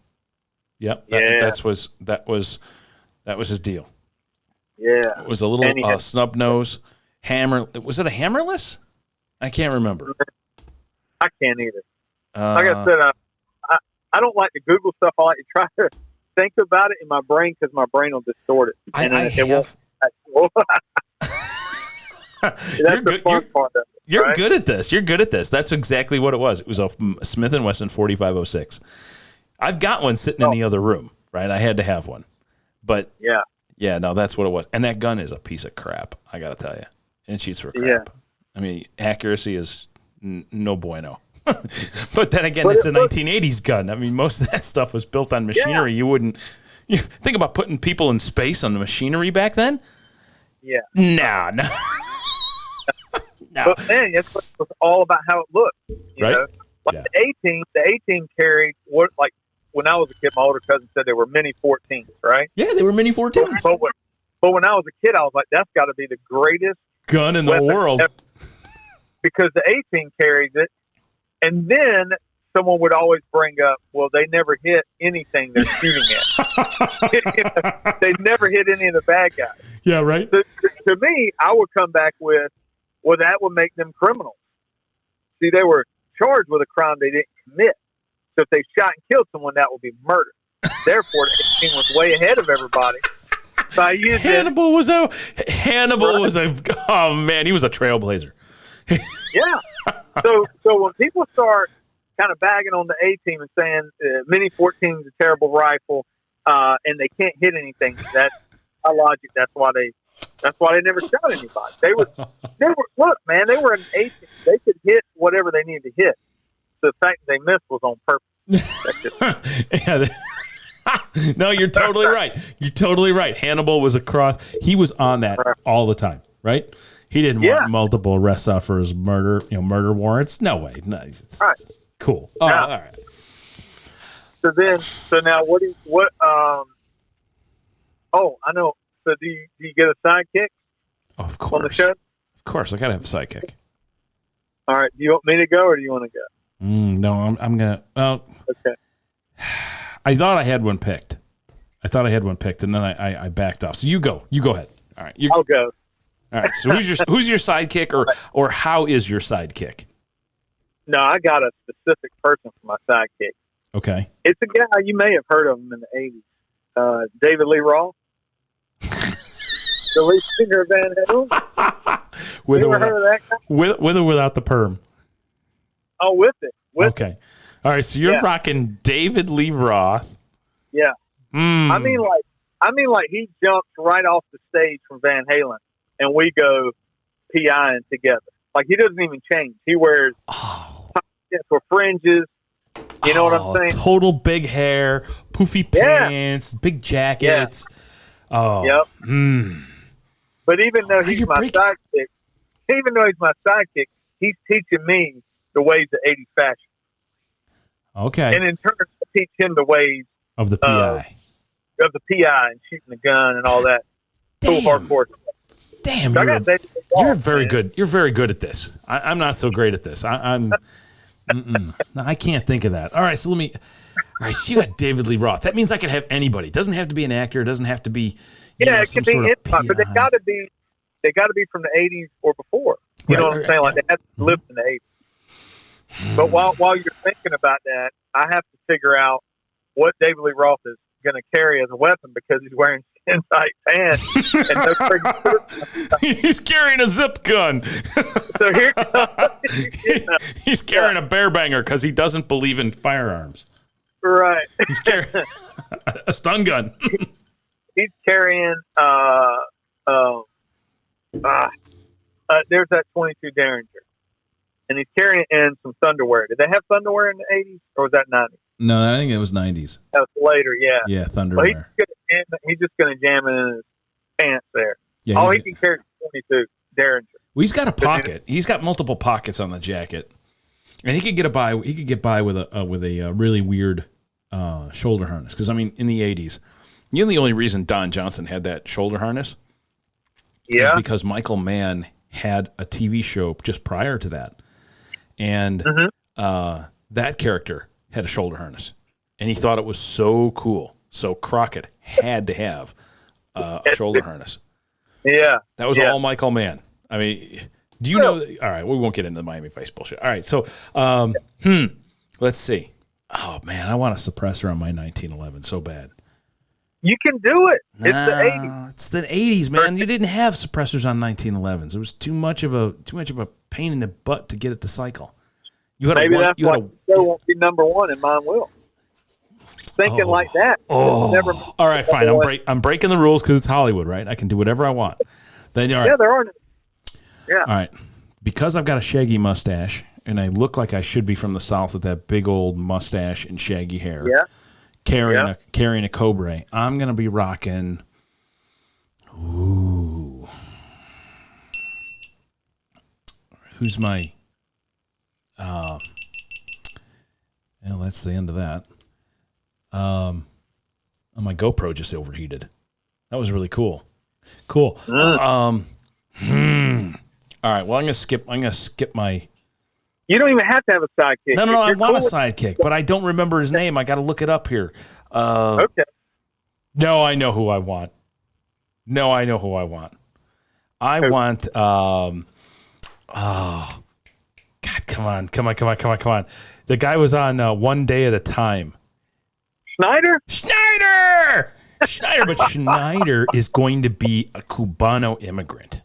S1: Yep.
S3: That
S1: was his deal.
S3: Yeah.
S1: It was a little snub nose hammer. Was it a hammerless? I can't remember.
S3: I can't either. Like I said, I don't like to Google stuff. I like to try to think about it in my brain because my brain will distort it. That's the fun part of it.
S1: You're good at this. You're good at this. That's exactly what it was. It was a Smith & Wesson 4506. I've got one sitting in the other room, right? I had to have one. But, yeah, no, that's what it was. And that gun is a piece of crap, I got to tell you. And it shoots for crap. Yeah. I mean, accuracy is no bueno. But then again, it's a 1980s gun. I mean, most of that stuff was built on machinery. Yeah. You think about putting people in space on the machinery back then?
S3: Yeah.
S1: No.
S3: No. But man, it's all about how it looked. You know? Like the 18 carried what, like when I was a kid, my older cousin said they were mini 14s, right?
S1: Yeah, they were mini 14s.
S3: But when I was a kid, I was like, that's got to be the greatest
S1: gun in the world
S3: ever. Because the 18 carries it, and then someone would always bring up, well, they never hit anything they're shooting at. They never hit any of the bad guys.
S1: Yeah, right.
S3: So, to me, I would come back with, well, that would make them criminals. See, they were charged with a crime they didn't commit. So if they shot and killed someone, that would be murder. Therefore, the 18 was way ahead of everybody.
S1: Hannibal was a oh man, he was a trailblazer.
S3: Yeah. So when people start kind of bagging on the A-team and saying Mini 14 is a terrible rifle and they can't hit anything, that's my logic. That's why they never shot anybody. They were look, man, they were an A-team. They could hit whatever they needed to hit. The fact that they missed was on purpose.
S1: No, you're totally right. You're totally right. Hannibal was he was on that all the time, right? He didn't want multiple arrests out for his murder warrants. No way. No,
S3: right.
S1: Cool. Oh, all right.
S3: So now I know. So do you get a sidekick?
S1: Of course.
S3: On the show?
S1: Of course, I gotta have a sidekick.
S3: All right. Do you want me to go or do you want to go?
S1: No, I'm gonna.
S3: Okay.
S1: I thought I had one picked. and then I backed off. So you go ahead. All right,
S3: I'll go.
S1: All right. So who's your sidekick, or how is your sidekick?
S3: No, I got a specific person for my sidekick.
S1: Okay.
S3: It's a guy you may have heard of him in the '80s. David Lee Roth, the lead singer of Van Halen.
S1: With
S3: or
S1: without the perm?
S3: Oh, with it.
S1: Okay. All right. So you're rocking David Lee Roth.
S3: Yeah. I mean, like he jumps right off the stage from Van Halen, and we go PIing together. Like he doesn't even change. He wears for fringes. You know what I'm saying?
S1: Total big hair, poofy pants, big jackets.
S3: Yeah.
S1: Oh.
S3: Yep. But even though he's my sidekick, he's teaching me the ways of 80s fashion.
S1: Okay.
S3: And in turn, I teach him the ways
S1: of the PI.
S3: Of the PI and shooting the gun and all that. Cool hardcore stuff.
S1: Damn, you're very good. You're very good at this. I'm not so great at this. I'm I can't think of that. All right, so all right, so you got David Lee Roth. That means I could have anybody. It doesn't have to be an actor. It doesn't have to be
S3: it can be anybody, but they got to be from the 80s or before. You know what I'm saying? Like they have to live in the 80s. But while you're thinking about that, I have to figure out what David Lee Roth is going to carry as a weapon because he's wearing skin tight pants and no freaking
S1: He's carrying a zip gun.
S3: So here
S1: he's carrying a bear banger because he doesn't believe in firearms.
S3: Right.
S1: He's carrying a stun gun.
S3: He's carrying there's that 22 Derringer. And he's carrying it in some Thunderwear. Did they have Thunderwear in the 80s or was that 90s?
S1: No, I think it was 90s.
S3: That was later, yeah.
S1: Yeah, Thunderwear.
S3: Well, he's just going to jam it in his pants there.
S1: Yeah,
S3: he can carry 22 Derringer.
S1: Well, he's got a pocket. He's got multiple pockets on the jacket, and he could get by with a really weird shoulder harness. Because I mean, in the 80s, the only reason Don Johnson had that shoulder harness, is because Michael Mann had a TV show just prior to that, and that character had a shoulder harness, and he thought it was so cool. So Crockett had to have a shoulder harness.
S3: Yeah.
S1: That was all Michael Mann. I mean, do you know? All right, we won't get into the Miami Vice bullshit. All right, so let's see. Oh man, I want a suppressor on my 1911 so bad.
S3: You can do it. It's the 80s.
S1: It's the 80s, man. You didn't have suppressors on 1911s. It was too much of a pain in the butt to get it to cycle.
S3: Maybe that's why the show won't be number one and mine will. Thinking like that.
S1: All right, fine. I'm breaking the rules because it's Hollywood, right? I can do whatever I want. Then all right.
S3: Yeah, there are. Yeah.
S1: All right. Because I've got a shaggy mustache and I look like I should be from the South with that big old mustache and shaggy hair.
S3: Yeah.
S1: Carrying a Cobra. I'm gonna be rocking. Ooh. Who's my? Well, that's the end of that. My GoPro just overheated. That was really cool. Cool. All right. Well, I'm gonna skip my.
S3: You don't even have to have a sidekick.
S1: No. I want a sidekick, but I don't remember his name. I got to look it up here.
S3: Okay.
S1: No, I know who I want. I want. Oh, God! Come on! The guy was on One Day at a Time. Schneider, but Schneider is going to be a Cubano immigrant.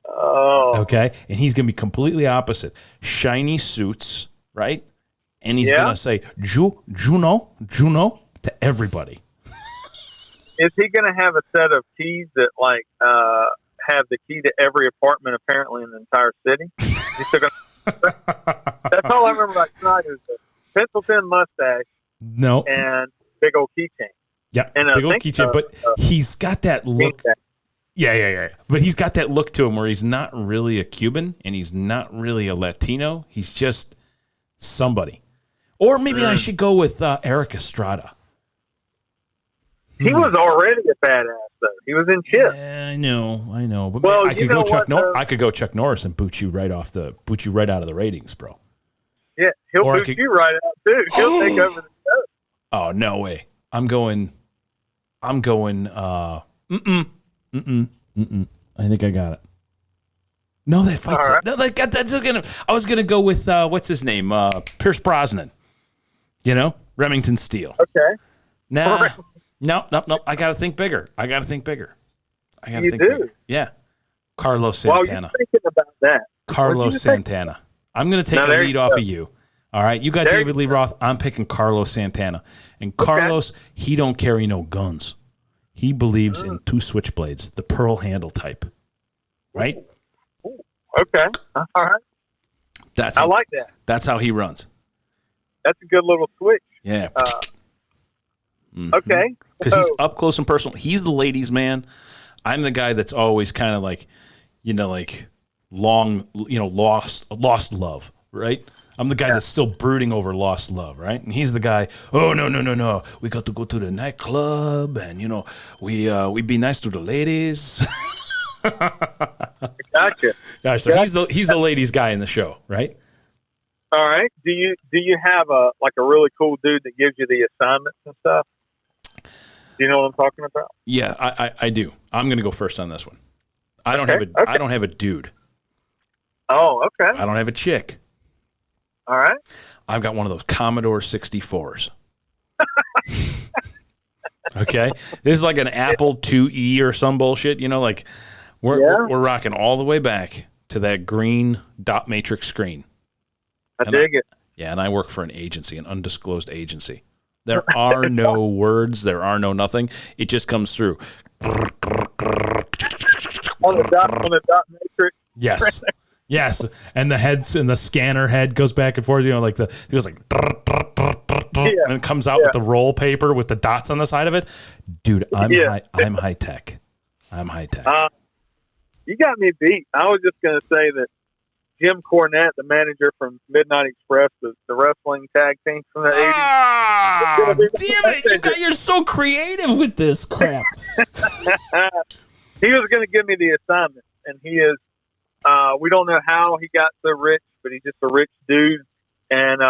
S3: Oh.
S1: Okay, and he's going to be completely opposite. Shiny suits, right? And he's going to say Juno to everybody.
S3: Is he going to have a set of keys that have the key to every apartment apparently in the entire city? He's still gonna... That's all I remember about Schneider. Pencil thin mustache.
S1: No.
S3: And big old keychain.
S1: Yeah, big old keychain. But he's got that look. Yeah. But he's got that look to him where he's not really a Cuban and he's not really a Latino. He's just somebody. Or maybe I should go with Eric Estrada.
S3: He was already a badass, though. He was in Chip.
S1: Yeah, I know. But I could go I could go Chuck Norris and boot you right out of the ratings, bro.
S3: Yeah, he'll boot you right out too. He'll take over the show.
S1: Oh no way! I'm going. I think I got it. No, that fights. Right. No, that's gonna. I was gonna go with what's his name? Pierce Brosnan. Remington Steele.
S3: Okay.
S1: Nah. No. I gotta think bigger. You do? Yeah. Carlos Santana.
S3: While you're thinking about that,
S1: Carlos Santana. I'm gonna take a lead off of you. All right, you got David Lee Roth. I'm picking Carlos Santana. And Carlos, he don't carry no guns. He believes in two switchblades, the pearl handle type. Right?
S3: Okay. All right. I like that.
S1: That's how he runs.
S3: That's a good little switch.
S1: Yeah.
S3: Okay.
S1: Because he's up close and personal. He's the ladies' man. I'm the guy that's always kind of like long, lost love, right? I'm the guy that's still brooding over lost love, right? And he's the guy, oh, no. We got to go to the nightclub and, we be nice to the ladies.
S3: Gotcha.
S1: Yeah, so he's the ladies' guy in the show, right?
S3: All right. Do you have a really cool dude that gives you the assignments and stuff? Do you know what I'm talking about?
S1: Yeah, I do. I'm going to go first on this one. I don't have a dude.
S3: Oh, okay.
S1: I don't have a chick.
S3: All right.
S1: I've got one of those Commodore 64s. Okay? This is like an Apple IIe or some bullshit, we're rocking all the way back to that green dot matrix screen.
S3: I dig it.
S1: Yeah, and I work for an agency, an undisclosed agency. There are no words. There are no nothing. It just comes through.
S3: On the dot matrix?
S1: Yes. Yes, and the scanner head goes back and forth. It goes like, and it comes out with the roll paper with the dots on the side of it. Dude, I'm high tech. I'm high tech.
S3: You got me beat. I was just going to say that Jim Cornette, the manager from Midnight Express, the wrestling tag team from the 80s.
S1: Damn it! You're so creative with this crap.
S3: He was going to give me the assignment, and he is. We don't know how he got so rich, but he's just a rich dude, and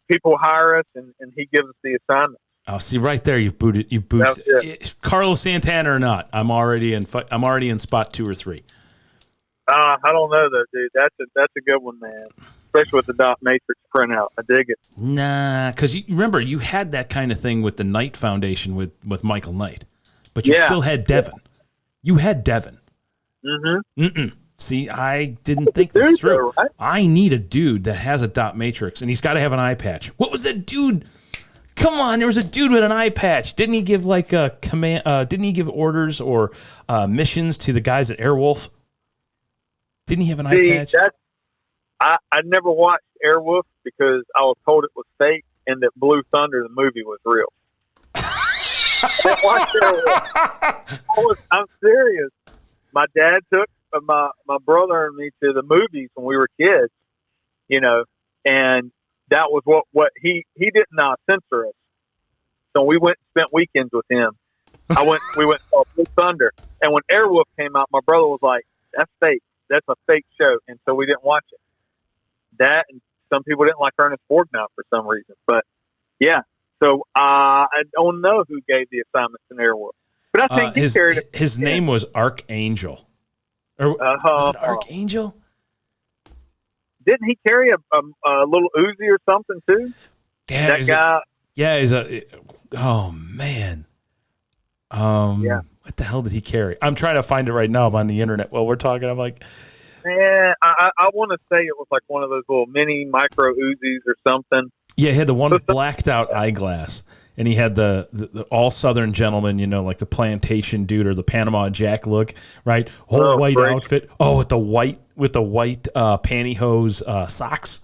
S3: people hire us, and he gives us the assignments.
S1: Oh, see right there, you boosted Carlos Santana or not. I'm already in spot 2 or 3.
S3: I don't know though, dude. That's a good one, man. Especially with the dot matrix printout. I dig it.
S1: Nah, because remember you had that kind of thing with the Knight Foundation with Michael Knight, but you still had Devin. You had Devin. Mm-hmm. See, I didn't think this through. Though, right? I need a dude that has a dot matrix, and he's got to have an eye patch. What was that dude? Come on, there was a dude with an eye patch. Didn't he give like a command? Didn't he give orders or missions to the guys at Airwolf? Didn't he have an eye patch?
S3: I never watched Airwolf because I was told it was fake and that Blue Thunder, the movie, was real. I watched Airwolf. I'm serious. My dad took my brother and me to the movies when we were kids, and that was what he didn't censor us. So we went and spent weekends with him. We went and saw Blue Thunder. And when Airwolf came out, my brother was like, that's fake. That's a fake show. And so we didn't watch it. That, and some people didn't like Ernest Borgnine for some reason. But yeah, so I don't know who gave the assignments in Airwolf. But I think he carried it.
S1: His name was Archangel. Or was it Archangel?
S3: Didn't he carry a little Uzi or something too?
S1: Yeah,
S3: that guy.
S1: He's oh man. What the hell did he carry? I'm trying to find it right now on the internet while we're talking. I'm like,
S3: man, I want to say it was like one of those little mini micro Uzis or something.
S1: Yeah, he had the one blacked out eyeglass, and he had the all Southern gentleman, like the plantation dude or the Panama Jack look, right? Whole white outfit. Oh, with the white pantyhose socks.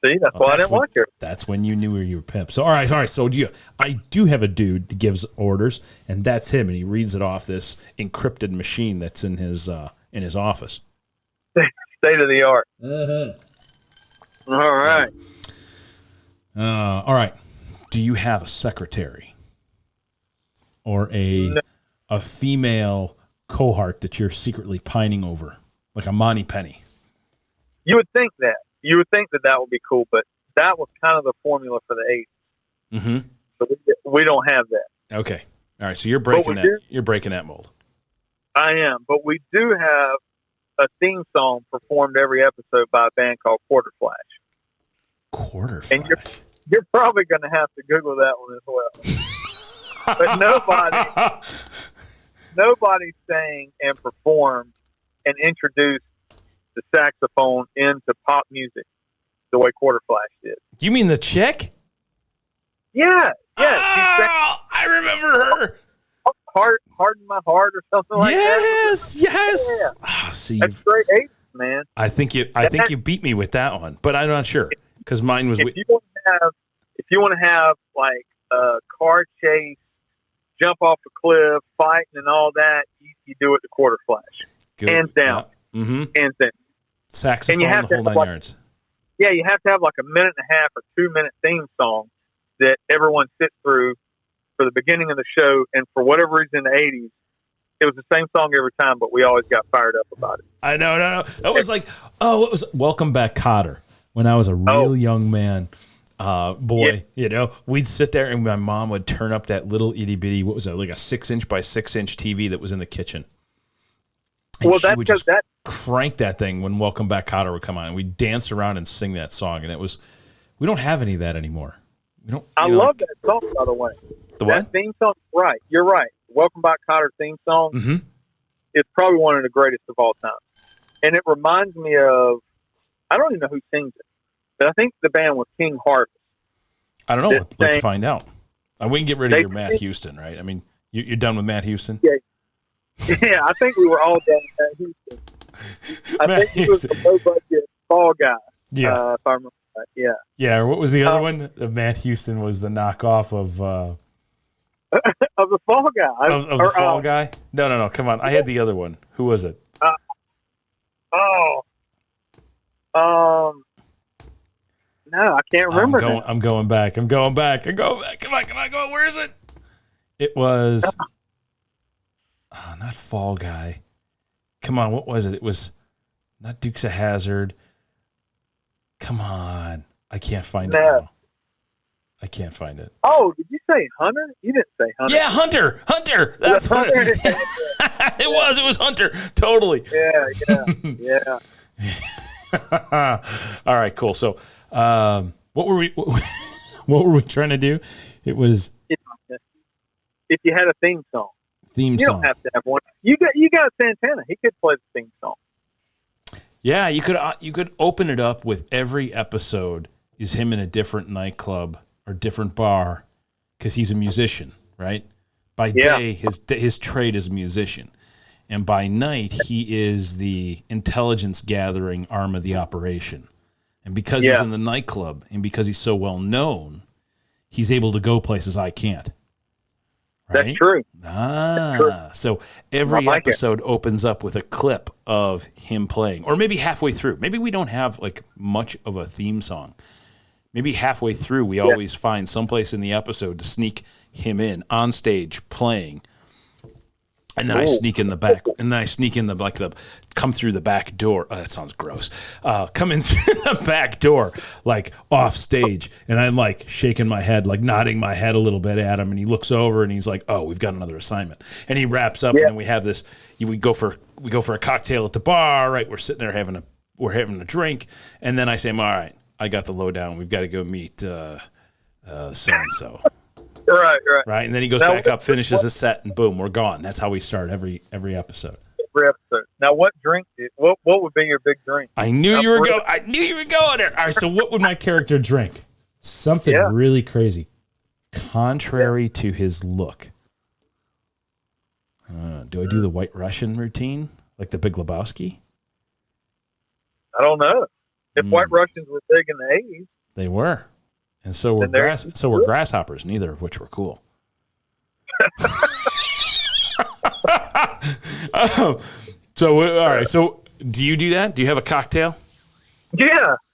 S3: See, that's why I didn't like it.
S1: That's when you knew you were pimp. So all right. So I do have a dude that gives orders, and that's him, and he reads it off this encrypted machine that's in his office.
S3: State of the art.
S1: Mm-hmm.
S3: All right.
S1: All right. Do you have a secretary or a female cohort that you're secretly pining over, like a Monty Penny?
S3: You would think that. You would think that would be cool, but that was kind of the formula for the 80s.
S1: Mm-hmm.
S3: So we don't have that.
S1: Okay. All right. So you're breaking that. You're breaking that mold.
S3: I am, but we do have a theme song performed every episode by a band called Quarter Flash.
S1: Quarter Flash.
S3: And you're probably going to have to Google that one as well. But nobody sang and performed and introduced the saxophone into pop music the way Quarter Flash did.
S1: You mean the chick?
S3: Yeah.
S1: Oh, I remember her.
S3: Harden My Heart or something like that.
S1: Yes.
S3: Yeah.
S1: Oh, see,
S3: that's great 80s, man.
S1: I think you beat me with that one, but I'm not sure because mine was.
S3: If you want to have like a car chase, jump off a cliff, fighting, and all that, you do it to Quarter Flash. Good. Hands down.
S1: Yeah. Mm-hmm.
S3: Hands down.
S1: Saxophone, and you have the whole 9 yards.
S3: Yeah, you have to have like a 1.5 or 2-minute theme song that everyone sits through for the beginning of the show, and for whatever reason in the 80s, it was the same song every time, but we always got fired up about it.
S1: I know, no. It was like, it was Welcome Back, Kotter. When I was a real young man, boy, we'd sit there and my mom would turn up that little itty bitty, what was it, like a 6-inch by 6-inch TV that was in the kitchen. And
S3: well,
S1: she would just crank that thing when Welcome Back, Kotter would come on, and we'd dance around and sing that song, and we don't have any of that anymore.
S3: I love that song, by the way.
S1: The what?
S3: That theme song, right. You're right. Welcome Back, Kotter theme song is probably one of the greatest of all time. And it reminds me of, I don't even know who sings it, but I think the band was King Harvest.
S1: I don't know. Let's find out. We can get rid of your Matt Houston, right? I mean, you're done with Matt Houston?
S3: Yeah, I think we were all done with Matt Houston. I think he was the low-budget fall guy, if I remember. Yeah.
S1: Yeah. What was the other one? Matt Houston was the knockoff of
S3: of the Fall Guy.
S1: Of the Fall Guy? No. Come on. I had the other one. Who was it?
S3: No, I can't remember.
S1: I'm going back. Come on. Where is it? It was not Fall Guy. Come on. What was it? It was not Dukes of Hazzard. Come on. I can't find it now. I can't find it.
S3: Oh, did you say Hunter? You didn't say Hunter.
S1: Yeah, Hunter. That's what it was. It was Hunter. Totally.
S3: Yeah.
S1: All right, cool. So, what were we trying to do? It was
S3: if you had a theme song.
S1: You
S3: don't have to have one. You got Santana. He could play the theme song.
S1: Yeah, you could open it up with every episode is him in a different nightclub or different bar because he's a musician, right? By day, his trade is a musician. And by night, he is the intelligence gathering arm of the operation. And because he's in the nightclub and because he's so well known, he's able to go places I can't. Right?
S3: That's true.
S1: That's true. So every episode opens up with a clip of him playing, or maybe halfway through. Maybe we don't have like much of a theme song. Maybe halfway through, we always find someplace in the episode to sneak him in on stage playing. And then I sneak in the back, come through the back door. Oh, that sounds gross. Come in through the back door, like off stage, and I'm like shaking my head, like nodding my head a little bit at him, and he looks over and he's like, "Oh, we've got another assignment." And he wraps up, and then we have this. We go for a cocktail at the bar, right? We're sitting there having a drink, and then I say, "All right, I got the lowdown. We've got to go meet so and so." Right, and then he goes back up, finishes his set, and boom, we're gone. That's how we start every episode.
S3: Every episode. Now, what drink? What would be your big drink?
S1: I knew you were going there. All right, so what would my character drink? Something really crazy, contrary to his look. Do I do the White Russian routine, like the Big Lebowski?
S3: I don't know. If White Russians were big in the 80s,
S1: they were. And so were grasshoppers, neither of which were cool. So all right. So do you do that? Do you have a cocktail?
S3: Yeah.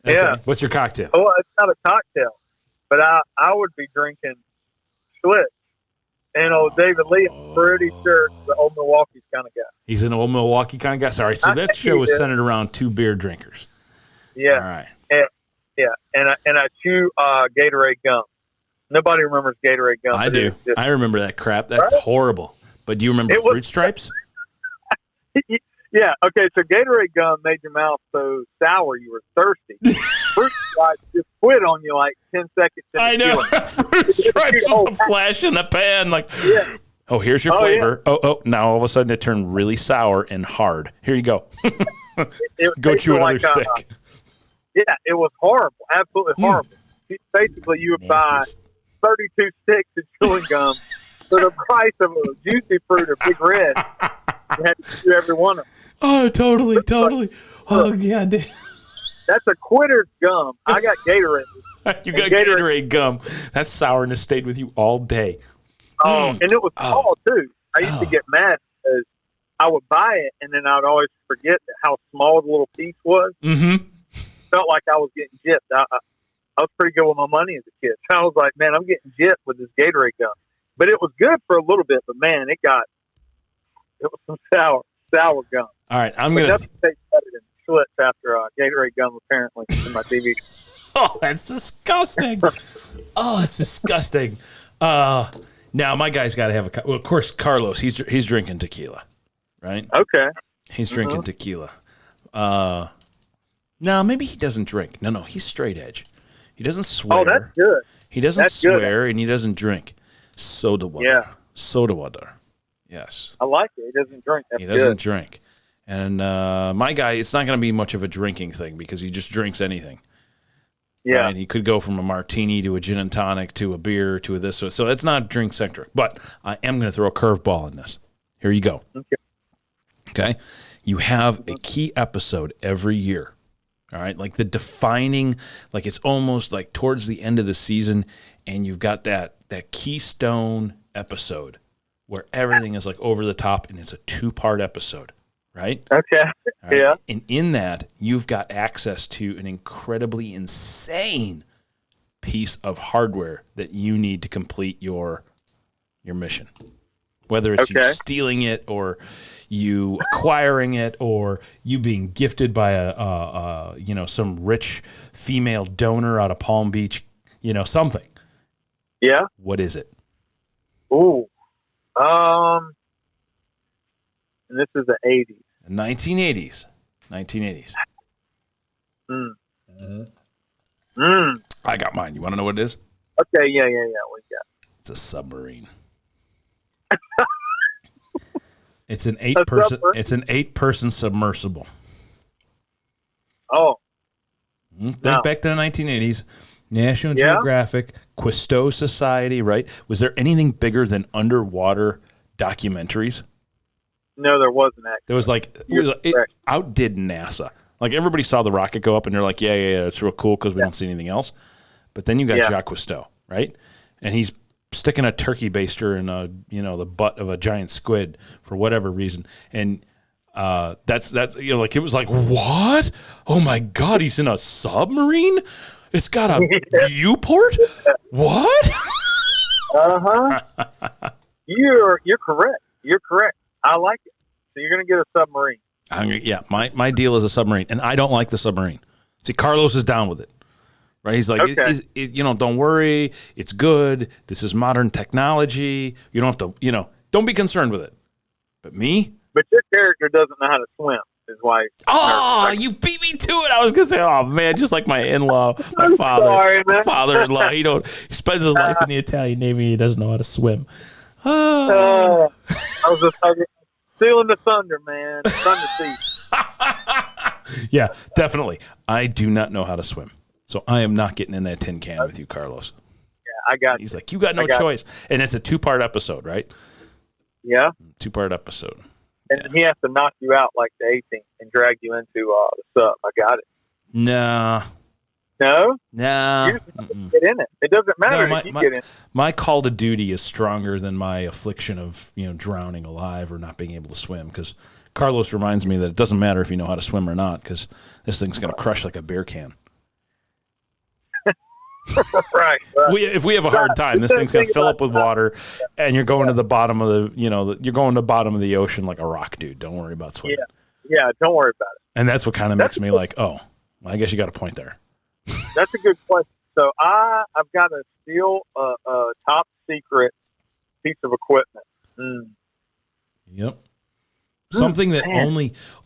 S1: Okay.
S3: Yeah.
S1: What's your cocktail?
S3: Well, it's not a cocktail, but I would be drinking Schlitz. And David Lee, I'm pretty sure the old Milwaukee's kind of guy.
S1: He's an old Milwaukee kind of guy. Sorry. So that show was centered around two beer drinkers.
S3: Yeah.
S1: All right.
S3: And I chew Gatorade gum. Nobody remembers Gatorade gum.
S1: I do. I remember that crap. That's horrible. But do you remember Fruit Stripes?
S3: Yeah. Okay. So Gatorade gum made your mouth so sour you were thirsty. Fruit Stripes just quit on you like 10 seconds.
S1: I know. Fruit Stripes was a flash in the pan. Like, oh, here's your flavor. Yeah. Oh, now all of a sudden it turned really sour and hard. Here you go. Go chew another stick.
S3: Yeah, it was horrible. Absolutely horrible. Basically, you would buy 32 sticks of chewing gum for the price of a Juicy Fruit or Big Red. You had to chew every one of them.
S1: Oh, totally. Oh, yeah.
S3: That's a quitter's gum. I got Gatorade.
S1: You got Gatorade gum. That sourness stayed with you all day.
S3: Oh, and it was small, too. I used to get mad because I would buy it, and then I would always forget how small the little piece was.
S1: Mm-hmm.
S3: Felt like I was getting gypped. I was pretty good with my money as a kid. So I was like, man, I'm getting gypped with this Gatorade gum. But it was good for a little bit, but man, it was some sour gum.
S1: All right, I'm going to
S3: taste better than Schlitz after Gatorade gum, apparently, in my TV.
S1: Oh, that's disgusting. It's disgusting. Now, my guy's got to have well, of course, Carlos, he's drinking tequila, right?
S3: Okay.
S1: He's drinking tequila. No, maybe he doesn't drink. No, he's straight edge. He doesn't swear.
S3: Oh, that's good.
S1: He doesn't swear, and he doesn't drink. Soda water.
S3: Yeah.
S1: Soda water. Yes.
S3: I like it. He doesn't drink. That's
S1: he doesn't drink. And my guy, it's not going to be much of a drinking thing because he just drinks anything.
S3: Yeah.
S1: Right? He could go from a martini to a gin and tonic to a beer to a this. So it's not drink-centric. But I am going to throw a curveball in this. Here you go. Okay? You have a key episode every year. All right, like the defining, like it's almost like towards the end of the season, and you've got that keystone episode where everything is like over the top, and it's a 2-part episode, right?
S3: Okay,
S1: right?
S3: Yeah.
S1: And in that, you've got access to an incredibly insane piece of hardware that you need to complete your mission. Whether it's you stealing it or you acquiring it or you being gifted by some rich female donor out of Palm Beach, something.
S3: Yeah.
S1: What is it?
S3: Ooh. And this is the 80s.
S1: 1980s. 1980s. I got mine. You want to know what it is?
S3: Okay, yeah. What you got?
S1: It's a submarine. It's an 8-person. It's an 8-person submersible.
S3: Oh.
S1: Think back to the 1980s. National Geographic, Cousteau Society, right? Was there anything bigger than underwater documentaries?
S3: No, there wasn't actually.
S1: There was it outdid NASA. Like everybody saw the rocket go up, and they're like, "Yeah, it's real cool because we don't see anything else." But then you got Jacques Cousteau, right? And he's sticking a turkey baster in the butt of a giant squid for whatever reason, and that's it was like, what? Oh my God, he's in a submarine. It's got a viewport. What?
S3: You're correct. You're correct. I like it. So you're going to get a submarine.
S1: My deal is a submarine, and I don't like the submarine. See, Carlos is down with it, right? He's like, don't worry, it's good. This is modern technology. You don't have to, don't be concerned with it. But me?
S3: But your character doesn't know how to swim, is why.
S1: Oh, you beat me to it. I was going to say, oh, man, just like my in-law, my father-in-law, he spends his life in the Italian Navy, and he doesn't know how to swim.
S3: I was just stealing the thunder, man. Thunder thief.
S1: Yeah, definitely. I do not know how to swim, so I am not getting in that tin can with you, Carlos.
S3: Yeah, I got.
S1: He's like, you got no choice, and it's a 2-part episode, right?
S3: Yeah,
S1: 2-part episode,
S3: and he has to knock you out like the 18th and drag you into the sub. I got it.
S1: No.
S3: No?
S1: No.
S3: You just get in it. It doesn't matter if you get in.
S1: My call to duty is stronger than my affliction of drowning alive or not being able to swim, because Carlos reminds me that it doesn't matter if you know how to swim or not, because this thing's going to crush like a beer can.
S3: Right.
S1: If we have a hard time, this thing's going to fill up with water, and you're going to the bottom of the bottom of the ocean like a rock, dude. Don't worry about swimming.
S3: Yeah, don't worry about it.
S1: And that's what kind of makes me like, oh, well, I guess you got a point there.
S3: That's a good question. So I've got to steal a top secret piece of equipment.
S1: Yep. Something that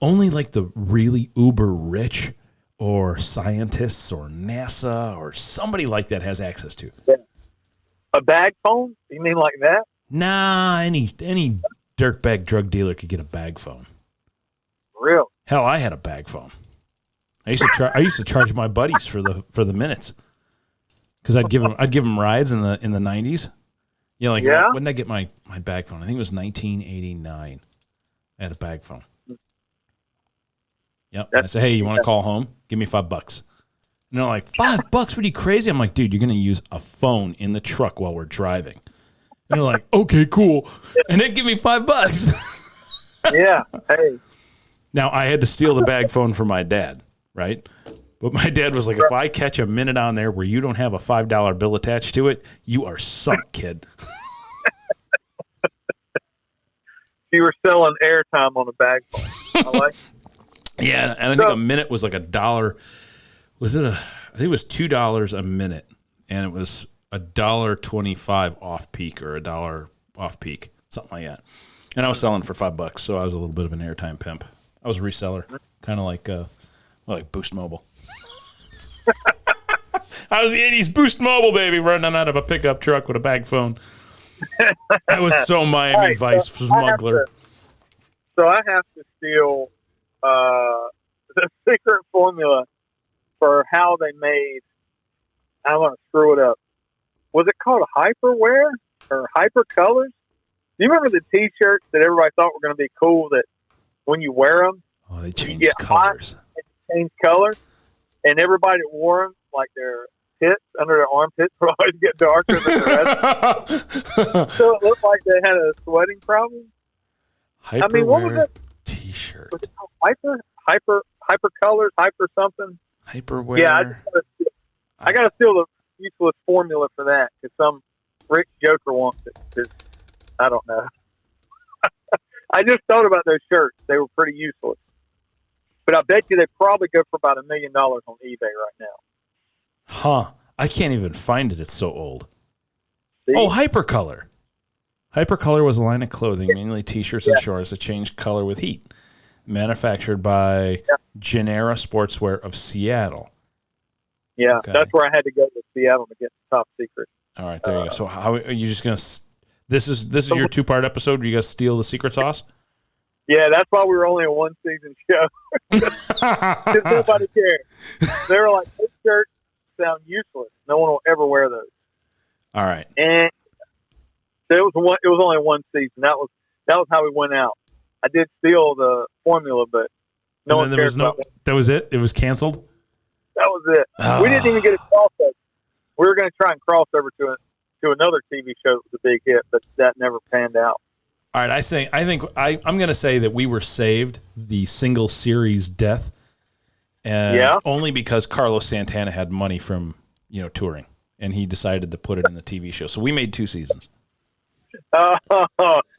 S1: only like the really uber rich or scientists or NASA or somebody like that has access to.
S3: Yeah. A bag phone? You mean like that?
S1: Nah, any dirtbag drug dealer could get a bag phone.
S3: Really?
S1: Hell, I had a bag phone. I used to charge my buddies for the minutes, because I'd give them rides in the 90s. When did I get my bag phone? I think it was 1989. I had a bag phone. Yep. And I said, hey, you want to call home? Give me $5. And they're like, $5? What are you, crazy? I'm like, dude, you're gonna use a phone in the truck while we're driving. And they're like, okay, cool. And then give me $5.
S3: Yeah. Hey.
S1: Now I had to steal the bag phone from my dad. Right? But my dad was like, if I catch a minute on there where you don't have a $5 bill attached to it, you are sunk, kid.
S3: You were selling airtime on a bag phone. I like it.
S1: Yeah, and I think a minute was like $1. I think it was $2 a minute, and it was $1.25 off peak or $1 off peak, something like that. And I was selling for $5, so I was a little bit of an airtime pimp. I was a reseller, kind of like Boost Mobile. I was the 80s Boost Mobile, baby, running out of a pickup truck with a bag phone. That was so Miami Vice smuggler.
S3: I have to steal the secret formula for how they made, I'm going to screw it up. Was it called Hyperwear or Hypercolors? Do you remember the T-shirts that everybody thought were going to be cool, that when you wear them,
S1: they changed colors.
S3: Change colors, and everybody that wore them, like their pits under their armpits, would always get darker than the rest. So it looked like they had a sweating problem.
S1: Hyperwear
S3: what was it?
S1: T-shirt.
S3: Was it called Hyper Colors, Hyper something?
S1: Hyperwear.
S3: Yeah, I got to steal the useless formula for that, because some rich joker wants it. Cause I don't know. I just thought about those shirts. They were pretty useless. But I bet you they probably go for about $1 million on eBay right now.
S1: Huh. I can't even find it. It's so old.
S3: See?
S1: Oh, Hypercolor. Hypercolor was a line of clothing, mainly T-shirts and shorts that changed color with heat. Manufactured by Genera Sportswear of Seattle.
S3: Yeah,
S1: Okay.
S3: that's where I had to go to Seattle to get the top secret.
S1: All right, there you go. So how are you just going to – this is your two-part episode where you guys steal the secret sauce?
S3: Yeah, that's why we were only a one-season show. Because nobody cared. They were like, those shirts sound useless. No one will ever wear those.
S1: All right.
S3: And so it was only one season. That was how we went out. I did steal the formula, but no one cared about it.
S1: That was it? It was canceled?
S3: That was it. We didn't even get a crossover. We were going to try and cross over to another TV show that was a big hit, but that never panned out.
S1: All right, I'm going to say that we were saved the single series death, only because Carlos Santana had money from touring, and he decided to put it in the TV show. So we made 2 seasons.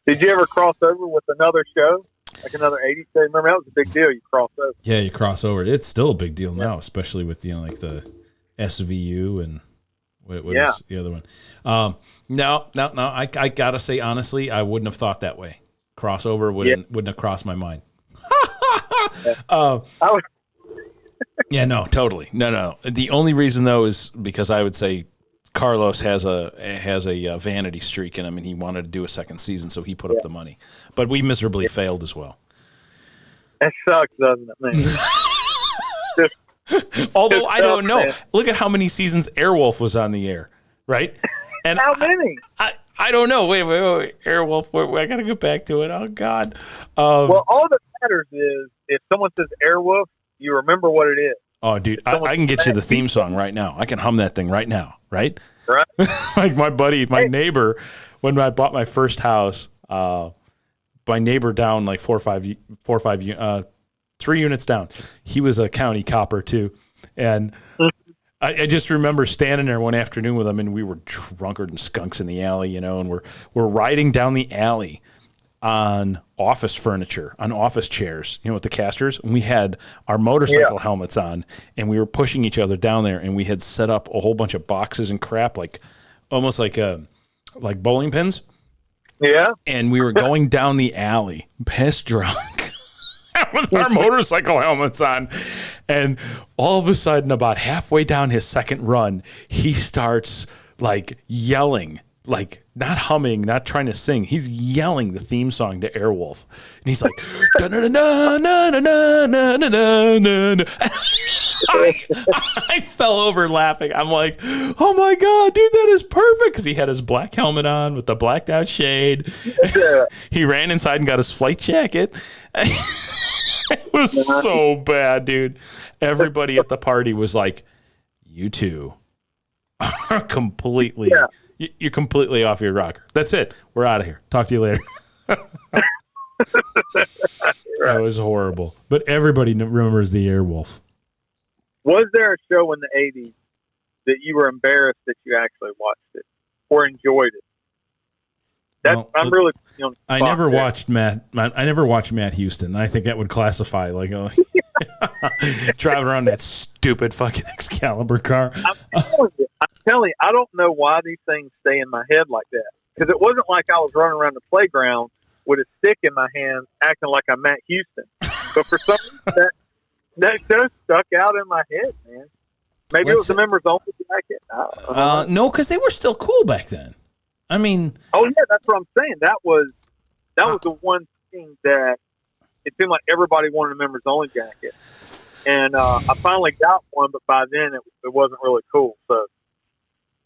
S3: Did you ever cross over with another show, like another 80s show? Remember, that was a big deal. You crossed over.
S1: Yeah, you cross over. It's still a big deal now, especially with like the SVU and what is the other one. No. I gotta say honestly, I wouldn't have thought that way. Crossover wouldn't have crossed my mind. Yeah, no, totally. No. The only reason though is because I would say Carlos has a vanity streak in him, and he wanted to do a second season, so he put up the money. But we miserably failed as well.
S3: That sucks, doesn't it, man?
S1: Although I don't know. Look at how many seasons Airwolf was on the air, right? And
S3: how many?
S1: I don't know. Wait. Airwolf. I got to go back to it. Oh, God.
S3: Well, all that matters is if someone says Airwolf, you remember what it is.
S1: Oh, dude, I can get you the theme song right now. I can hum that thing right now, right?
S3: Right.
S1: Like my neighbor, when I bought my first house, my neighbor down like 3 units down, he was a county copper too. And I just remember standing there one afternoon with him, and we were drunkards and skunks in the alley, and we're riding down the alley on office furniture, on office chairs, with the casters. And we had our motorcycle helmets on, and we were pushing each other down there, and we had set up a whole bunch of boxes and crap, almost like bowling pins.
S3: Yeah.
S1: And we were going down the alley, piss drunk, with our motorcycle helmets on. And all of a sudden, about halfway down his second run, he starts yelling, not humming, not trying to sing. He's yelling the theme song to Airwolf. And he's like, I fell over laughing. I'm like, oh my God, dude, that is perfect. Because he had his black helmet on with the blacked out shade. He ran inside and got his flight jacket. It was so bad, dude. Everybody at the party was like, you two are completely... Yeah. You're completely off your rocker. That's it. We're out of here. Talk to you later. That was horrible. But everybody remembers the Airwolf.
S3: Was there a show in the 80s that you were embarrassed that you actually watched it or enjoyed it? I'm really.
S1: I never watched Matt. I never watched Matt Houston. I think that would classify driving around that stupid fucking Excalibur car.
S3: I'm telling you, I don't know why these things stay in my head like that. Because it wasn't like I was running around the playground with a stick in my hand, acting like I'm Matt Houston. But for some reason, that show stuck out in my head, man. Maybe it was the members only jacket.
S1: No, because they were still cool back then. I mean,
S3: oh yeah, that's what I'm saying. That was the one thing that it seemed like everybody wanted a members only jacket, and I finally got one, but by then it wasn't really cool. So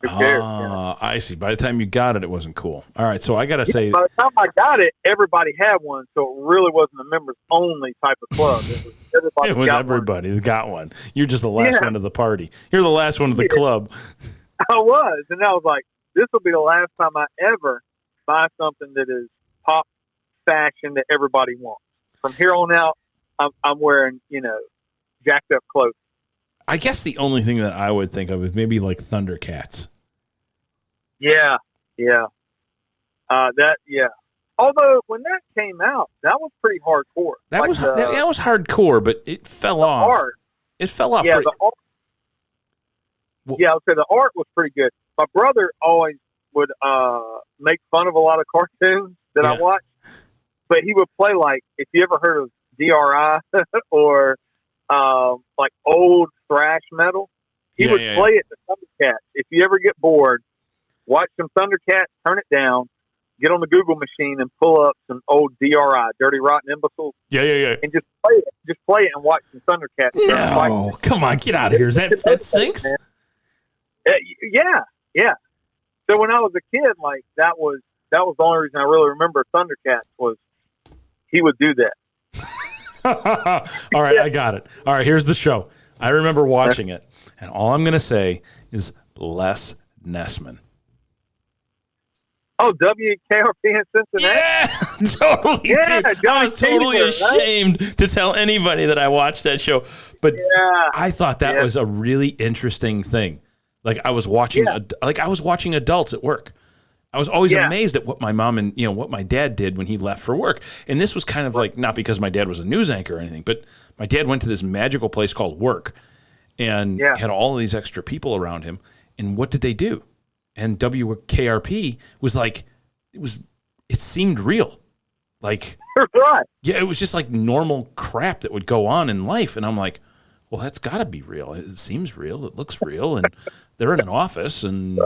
S3: who cares?
S1: I see. By the time you got it, it wasn't cool. All right, so I gotta say,
S3: by the time I got it, everybody had one, so it really wasn't a members only type of club. It was everybody
S1: that got one. You're just the last one of the party. You're the last one of the club.
S3: I was, and I was like, this will be the last time I ever buy something that is pop fashion that everybody wants. From here on out, I'm wearing, jacked up clothes.
S1: I guess the only thing that I would think of is maybe like Thundercats.
S3: Yeah. Although when that came out, that was pretty hardcore.
S1: That was hardcore, but it fell off.
S3: Art.
S1: It fell off.
S3: Yeah, the art. Yeah, I would say the art was pretty good. My brother always would make fun of a lot of cartoons that I watched, but he would play like, if you ever heard of DRI or like old thrash metal, he would play it to Thundercats. If you ever get bored, watch some Thundercats, turn it down, get on the Google machine and pull up some old DRI, Dirty Rotten Imbeciles.
S1: Yeah.
S3: And just play it. Just play it and watch some Thundercats.
S1: No, come on, get out of here. Is that sinks?
S3: Yeah. So when I was a kid, like that was the only reason I really remember Thundercats was he would do that.
S1: All right, I got it. All right, here's the show. I remember watching it, and all I'm going to say is Les Nessman.
S3: Oh, WKRP in Cincinnati?
S1: Yeah, totally.
S3: Yeah,
S1: dude. I was totally ashamed to tell anybody that I watched that show, but I thought that was a really interesting thing. Like I was watching, adults at work. I was always amazed at what my mom and what my dad did when he left for work. And this was kind of like, not because my dad was a news anchor or anything, but my dad went to this magical place called work and had all of these extra people around him. And what did they do? And WKRP was like, it seemed real. Like, it was just like normal crap that would go on in life. And I'm like, well, that's got to be real. It seems real. It looks real. And they're in an office and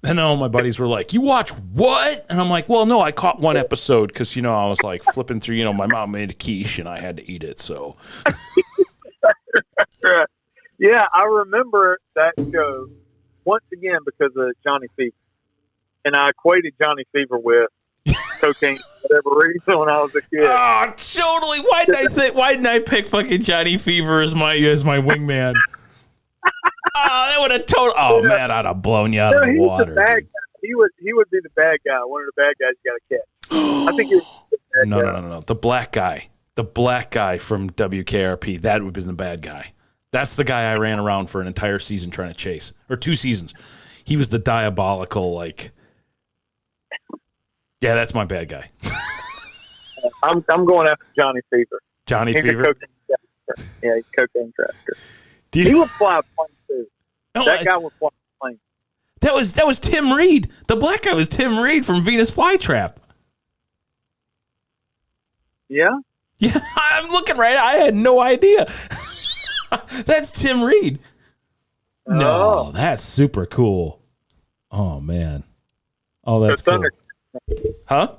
S1: And all my buddies were like, you watch what? And I'm like, well, no, I caught one episode because, I was like flipping through, my mom made a quiche and I had to eat it. So,
S3: yeah, I remember that show once again because of Johnny Fever. And I equated Johnny Fever with cocaine for whatever reason when I was a kid.
S1: Oh, totally. Why didn't I pick fucking Johnny Fever as my wingman? That would have man, I'd have blown you out of the water.
S3: The bad guy. He would be the bad guy. One of the bad guys you got to catch. I think he was the bad guy.
S1: No. The black guy from WKRP. That would have been the bad guy. That's the guy I ran around for an entire season trying to chase, or 2 seasons. He was the diabolical, like. Yeah, that's my bad guy.
S3: I'm going after Johnny Fever.
S1: Johnny
S3: he's
S1: Fever.
S3: He's a cocaine trafficker.
S1: He
S3: would fly a plane too. That guy would fly a plane.
S1: That was Tim Reed. The black guy was Tim Reed from Venus Flytrap.
S3: Yeah?
S1: Yeah, I'm looking right. I had no idea. That's Tim Reed. No, that's super cool. Oh, man. Oh, that's cool. Huh?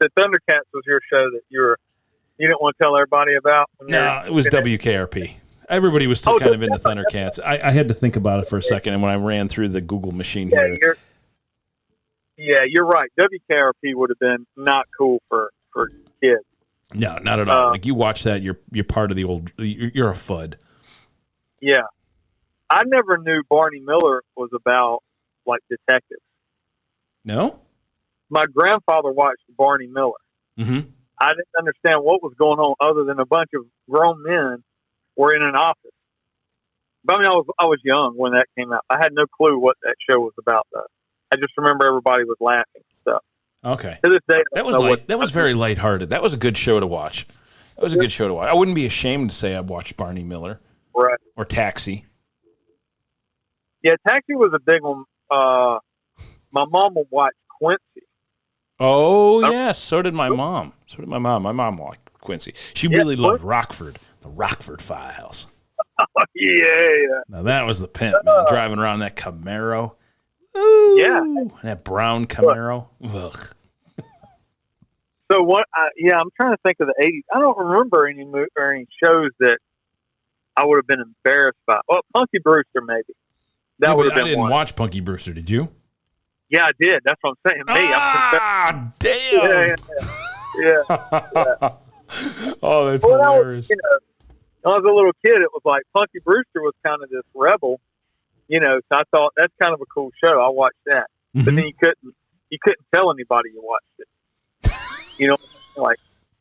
S3: The Thundercats was your show that you didn't want to tell everybody about?
S1: No, it was WKRP. Everybody was still kind of into Thundercats. I had to think about it for a second, and when I ran through the Google machine here.
S3: You're right. WKRP would have been not cool for kids.
S1: No, not at all. Like you watch that, you're part of the old. You're a FUD. Yeah,
S3: I never knew Barney Miller was about like detectives.
S1: No,
S3: my grandfather watched Barney Miller.
S1: Mm-hmm.
S3: I didn't understand what was going on other than a bunch of grown men were in an office. But I mean, I was young when that came out. I had no clue what that show was about, though. I just remember everybody was laughing. So
S1: okay,
S3: to this day,
S1: that was very lighthearted. That was a good show to watch. I wouldn't be ashamed to say I watched Barney Miller,
S3: right?
S1: Or Taxi.
S3: Yeah, Taxi was a big one. My mom would watch Quincy.
S1: Oh yes, so did my mom. My mom liked Quincy. She really loved Rockford, the Rockford Files.
S3: Yeah.
S1: Now that was the pimp, man, driving around that Camaro. Ooh,
S3: yeah,
S1: that brown Camaro. Ugh.
S3: So what? I'm trying to think of the '80s. I don't remember any shows that I would have been embarrassed by. Well, Punky Brewster maybe. That would have been.
S1: I didn't watch Punky Brewster. Did you?
S3: Yeah, I did. That's what I'm saying.
S1: Damn!
S3: Yeah.
S1: Oh, that's hilarious.
S3: When I was a little kid, it was like Punky Brewster was kind of this rebel, so I thought that's kind of a cool show. I watched that.
S1: Mm-hmm.
S3: But then you couldn't tell anybody you watched it. Like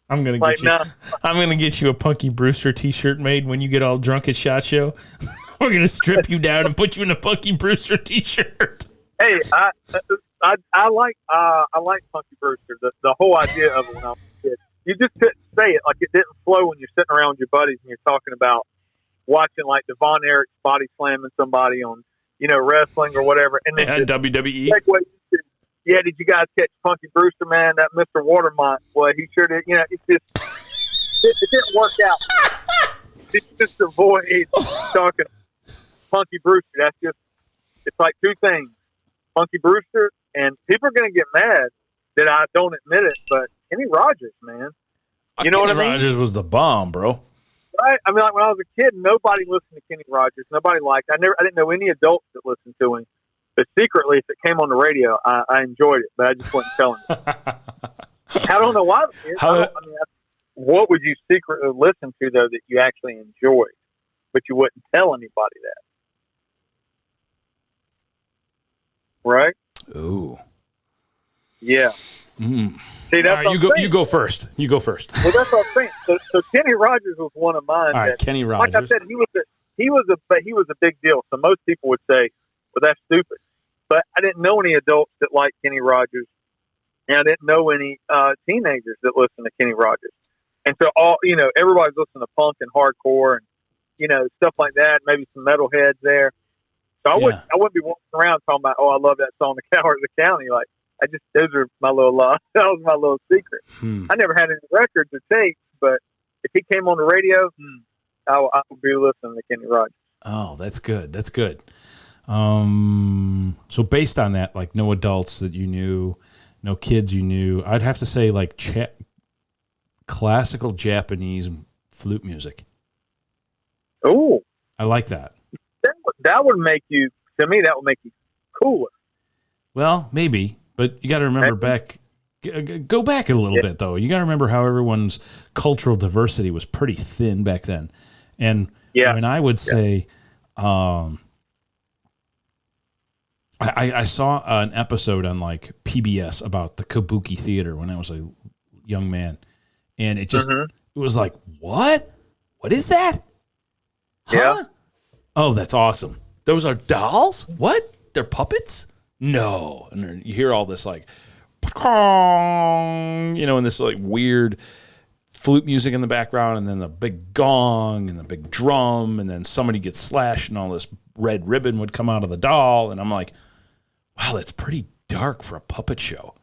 S1: I'm gonna get you a Punky Brewster T-shirt made when you get all drunk at SHOT Show. We're gonna strip you down and put you in a Punky Brewster T-shirt.
S3: Hey, I like Punky Brewster. The whole idea of it when I was a kid. You just couldn't say it. Like, it didn't flow when you're sitting around with your buddies and you're talking about watching, like, Devon Eric's body slamming somebody on, wrestling or whatever. And then
S1: WWE.
S3: Yeah, did you guys catch Punky Brewster, man? That Mr. Watermont, boy, he sure did. It's just, it didn't work out. It's just avoid talking Punky Brewster. It's like two things. Punky Brewster, and people are going to get mad that I don't admit it, but Kenny Rogers, man. You know what I mean?
S1: Kenny Rogers was the bomb, bro.
S3: Right? I mean, like when I was a kid, nobody listened to Kenny Rogers. Nobody liked it. I didn't know any adults that listened to him. But secretly, if it came on the radio, I enjoyed it, but I just wasn't telling it. I don't know why. What would you secretly listen to, though, that you actually enjoyed, but you wouldn't tell anybody that? Right?
S1: Ooh.
S3: Yeah.
S1: Mm.
S3: See, that's
S1: all right, you go first. You go first.
S3: Well, that's what I'm saying. So Kenny Rogers was one of mine.
S1: All right, Kenny Rogers.
S3: Like I said, he was a big deal. So most people would say, well, that's stupid. But I didn't know any adults that liked Kenny Rogers, and I didn't know any teenagers that listened to Kenny Rogers. And so everybody's listening to punk and hardcore and stuff like that. Maybe some metalheads there. So I wouldn't be walking around talking about, I love that song, "The Coward of the County." Like those are my little that was my little secret. I never had any records or tapes, but if he came on the radio, I would be listening to Kenny Rogers.
S1: Oh, that's good. That's good. So based on that, like no adults that you knew, no kids you knew, I'd have to say like classical Japanese flute music.
S3: Oh,
S1: I like that.
S3: That would make you, to me, that would make you cooler.
S1: Well, maybe, but you got to remember go back a little bit though. You got to remember how everyone's cultural diversity was pretty thin back then. And when I would say, I saw an episode on like PBS about the Kabuki Theater when I was a young man, and it just it was like, what is that? Huh?
S3: Yeah.
S1: Oh, that's awesome. Those are dolls? What? They're puppets? No. And then you hear all this like, and this like weird flute music in the background, and then the big gong and the big drum, and then somebody gets slashed and all this red ribbon would come out of the doll. And I'm like, wow, that's pretty dark for a puppet show.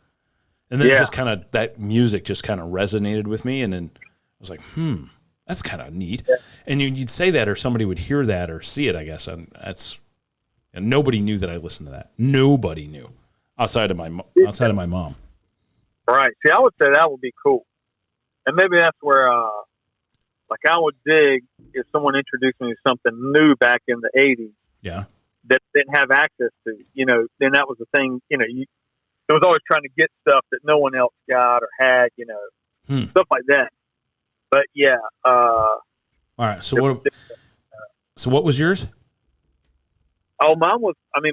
S1: And then just kind of, that music just kind of resonated with me. And then I was like, that's kind of neat. Yeah. And you'd say that, or somebody would hear that or see it, I guess. And nobody knew that I listened to that. Nobody knew outside of my mom.
S3: Right. See, I would say that would be cool. And maybe that's where, I would dig if someone introduced me to something new back in the 80s.
S1: Yeah.
S3: That didn't have access to, then that was the thing, it was always trying to get stuff that no one else got or had, stuff like that. But yeah.
S1: All right. So what was yours?
S3: Oh, mine was Kenny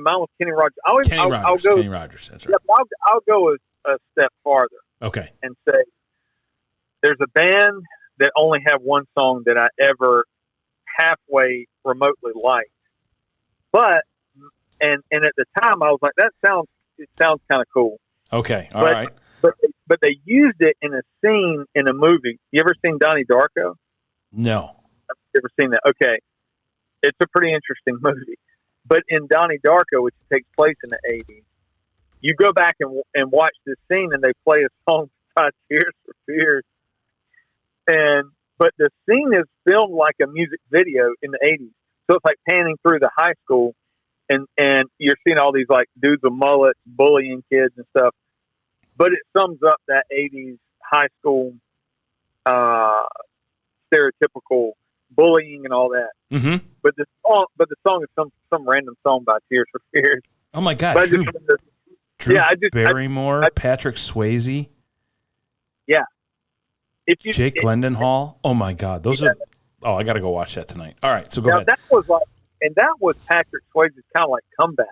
S3: Rogers.
S1: Kenny Rogers. That's right.
S3: Yeah, I'll go a step farther.
S1: Okay.
S3: And say, there's a band that only have one song that I ever halfway remotely liked. But and at the time I was like, it sounds kind of cool.
S1: Okay, all right.
S3: But they used it in a scene in a movie. You ever seen Donnie Darko?
S1: No.
S3: I've never seen that. Okay, it's a pretty interesting movie. But in Donnie Darko, which takes place in the 80s, you go back and watch this scene, and they play a song by Tears for Fears. But the scene is filmed like a music video in the 80s. So it's like panning through the high school, and you're seeing all these like dudes with mullets bullying kids and stuff. But it sums up that 80s high school stereotypical bullying and all that.
S1: Mm-hmm.
S3: But the song is some random song by Tears for Fears.
S1: Oh my God! Drew Barrymore, Patrick Swayze.
S3: Yeah.
S1: Jake Gyllenhaal. Oh my God, those are. Oh, I got to go watch that tonight. All right, so go ahead.
S3: That was Patrick Swayze's kind of like comeback.